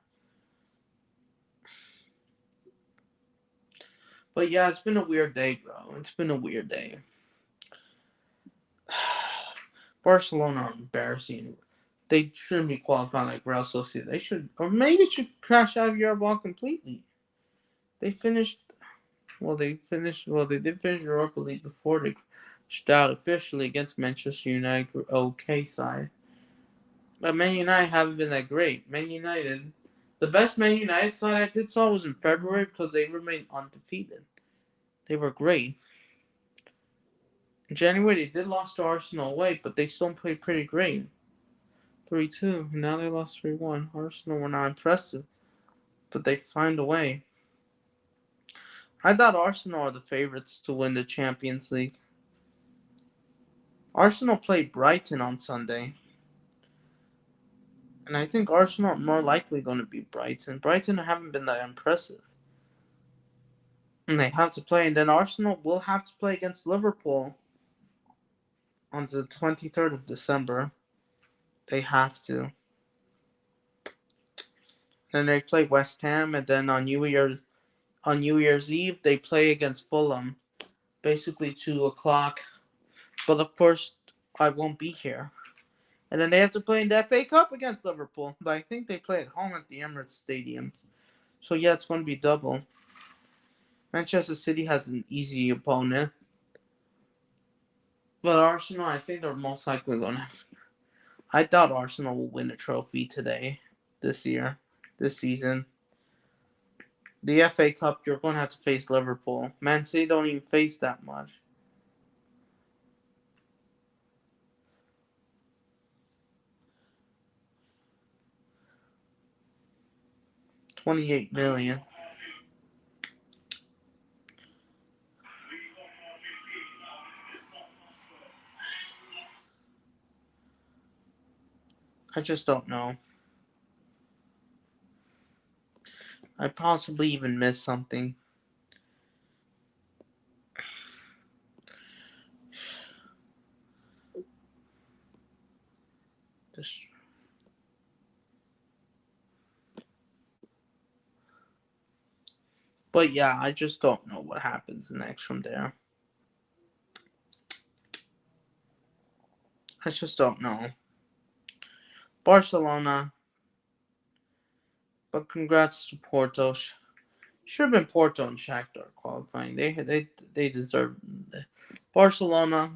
But yeah, it's been a weird day, bro. It's been a weird day. Barcelona are embarrassing. They shouldn't be qualifying like Real Sociedad. They should, or maybe they should crash out of Europa completely. They finished. Well, they finished. Well, they did finish Europa League before they crashed out officially against Manchester United. Okay, side. But Man United haven't been that great. Man United, the best Man United side I did saw was in February because they remained undefeated. They were great. In January, they did lost to Arsenal away, but they still played pretty great. 3-2. Now they lost 3-1. Arsenal were not impressive, but they find a way. I thought Arsenal are the favorites to win the Champions League. Arsenal played Brighton on Sunday. And I think Arsenal are more likely going to beat Brighton. Brighton haven't been that impressive. And they have to play. And then Arsenal will have to play against Liverpool on the 23rd of December. They have to. Then they play West Ham. And then on New Year's Eve, they play against Fulham. Basically 2 o'clock. But of course, I won't be here. And then they have to play in the FA Cup against Liverpool. But I think they play at home at the Emirates Stadium. So yeah, it's going to be double. Manchester City has an easy opponent. But Arsenal, I think they're most likely going to. I doubt Arsenal will win a trophy this season. The FA Cup, you're going to have to face Liverpool. Man City don't even face that much. $28 million. I just don't know. I possibly even missed something. But yeah, I just don't know what happens next from there. I just don't know. Barcelona. But congrats to Porto. Should have been Porto and Shakhtar qualifying. They deserve it. Barcelona,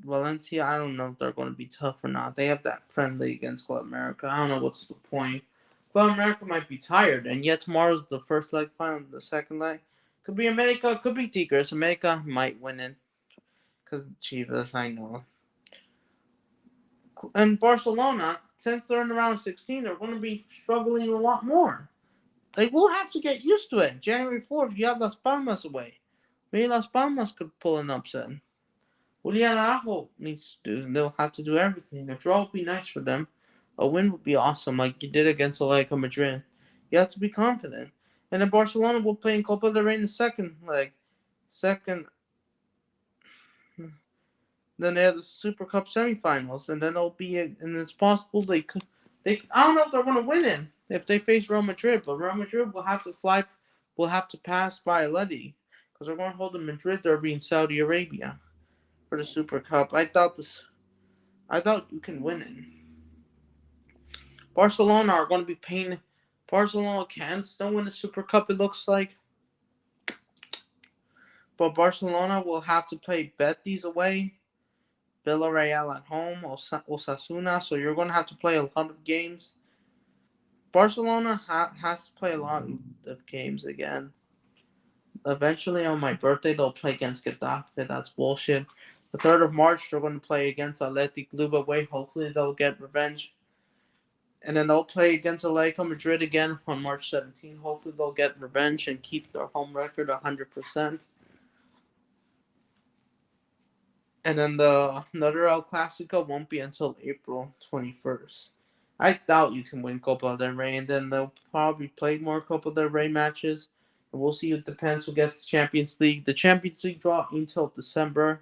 Valencia. I don't know if they're going to be tough or not. They have that friendly against Club America. I don't know what's the point. Club America might be tired, and yet tomorrow's the first leg final. The second leg could be America, could be Tigres. America might win it because Chivas. I know. And Barcelona, since they're in the round 16, they're going to be struggling a lot more. They will have to get used to it. January 4th, you have Las Palmas away. Maybe Las Palmas could pull an upset. Julian Araujo needs to do. They'll have to do everything. A draw would be nice for them. A win would be awesome, like you did against Atletico Madrid. You have to be confident. And then Barcelona will play in Copa del Rey in the second leg. Then they have the Super Cup semifinals, and then it'll be. And it's possible they could. I don't know if they're going to win it if they face Real Madrid, but Real Madrid will have to fly. Will have to pass by Atleti because they're going to hold the Madrid derby in Saudi Arabia for the Super Cup. I thought you can win it. Barcelona are going to be paying. Barcelona can still win the Super Cup. It looks like, but Barcelona will have to play Betis away, Villarreal at home, Osasuna. So you're going to have to play a lot of games. Barcelona has to play a lot of games again. Eventually, on my birthday, they'll play against Getafe. That's bullshit. The 3rd of March, they're going to play against Athletic Club away. Hopefully, they'll get revenge. And then they'll play against Atletico Madrid again on March 17th. Hopefully, they'll get revenge and keep their home record 100%. And then another El Clasico won't be until April 21st. I doubt you can win Copa del Rey, and then they'll probably play more Copa del Rey matches. And we'll see. It depends who gets the Champions League. The Champions League draw until December.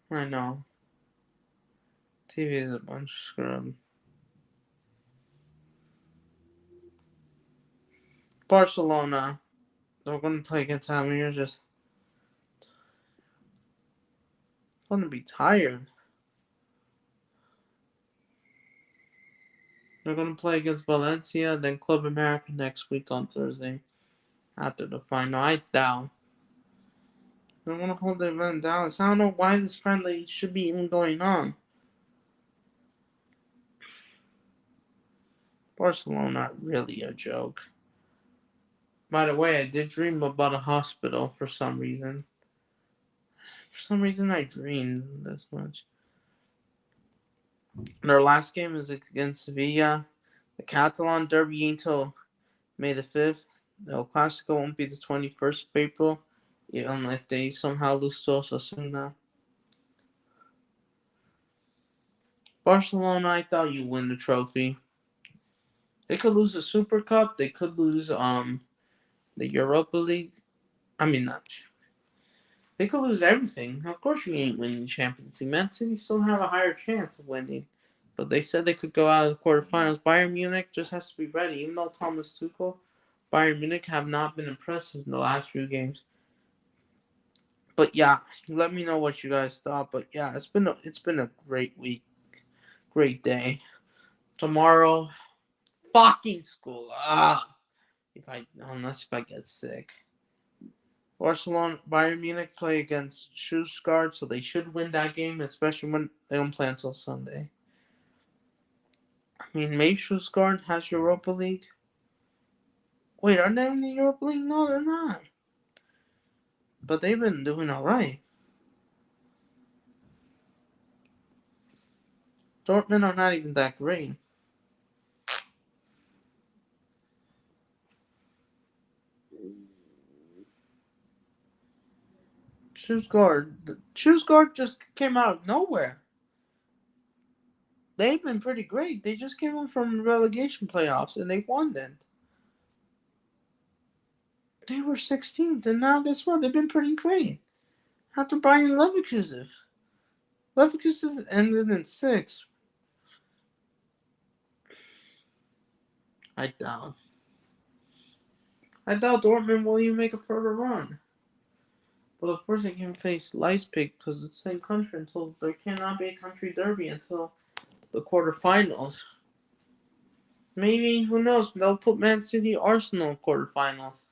I know. TV is a bunch of scrub. Barcelona. They're going to play against Almeria. Just going to be tired. They're going to play against Valencia, then Club America next week on Thursday after the final. I doubt. They're going to hold the event in Dallas. I don't know why this friendly should be even going on. Barcelona really a joke. By the way, I did dream about a hospital for some reason. For some reason, I dreamed this much. Their last game is against Sevilla. The Catalan Derby until May the 5th. The El Clasico won't be the 21st of April, even if they somehow lose to Osasuna. Barcelona, I thought you win the trophy. They could lose the Super Cup. They could lose the Europa League. I mean, not. They could lose everything. Of course, you ain't winning the Champions League. Man City still have a higher chance of winning. But they said they could go out of the quarterfinals. Bayern Munich just has to be ready. Even though Thomas Tuchel, Bayern Munich have not been impressive in the last few games. But yeah, let me know what you guys thought. But yeah, it's been a great week, great day. Tomorrow, fucking school. Unless if I get sick. Barcelona, Bayern Munich play against Stuttgart, so they should win that game, especially when they don't play until Sunday. I mean, maybe Stuttgart has Europa League. Wait, are they in the Europa League? No, they're not. But they've been doing all right. Dortmund are not even that great. Stuttgart just came out of nowhere. They've been pretty great. They just came in from relegation playoffs and they won then. They were 16th, and now guess what? They've been pretty great. After Bayern Leverkusen. Leverkusen ended in 6th. I doubt. I doubt Dortmund will even make a further run. But of course they can face Leipzig because it's the same country until there cannot be a country derby until the quarterfinals. Maybe, who knows, they'll put Man City Arsenal quarterfinals.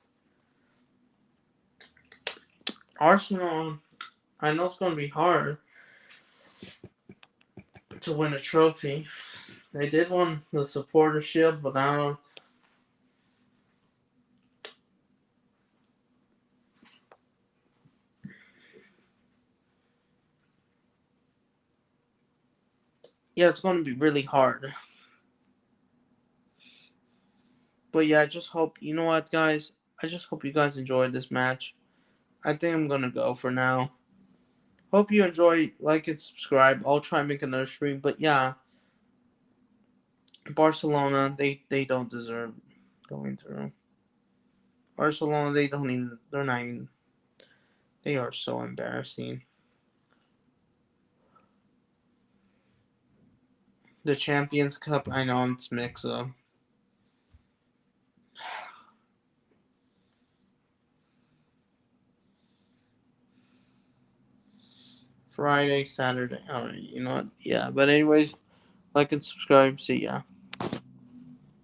Arsenal, I know it's going to be hard to win a trophy. They did win the supporter shield, but I don't. Yeah, it's going to be really hard. But yeah, I just hope, you know what, guys? I just hope you guys enjoyed this match. I think I'm going to go for now. Hope you enjoy, like and subscribe. I'll try and make another stream. But yeah, Barcelona, they don't deserve going through. Barcelona, they're not even, they are so embarrassing. The Champions Cup, I know it's mixed up. Friday, Saturday. Alright, you know what? Yeah, but anyways, like and subscribe. See ya.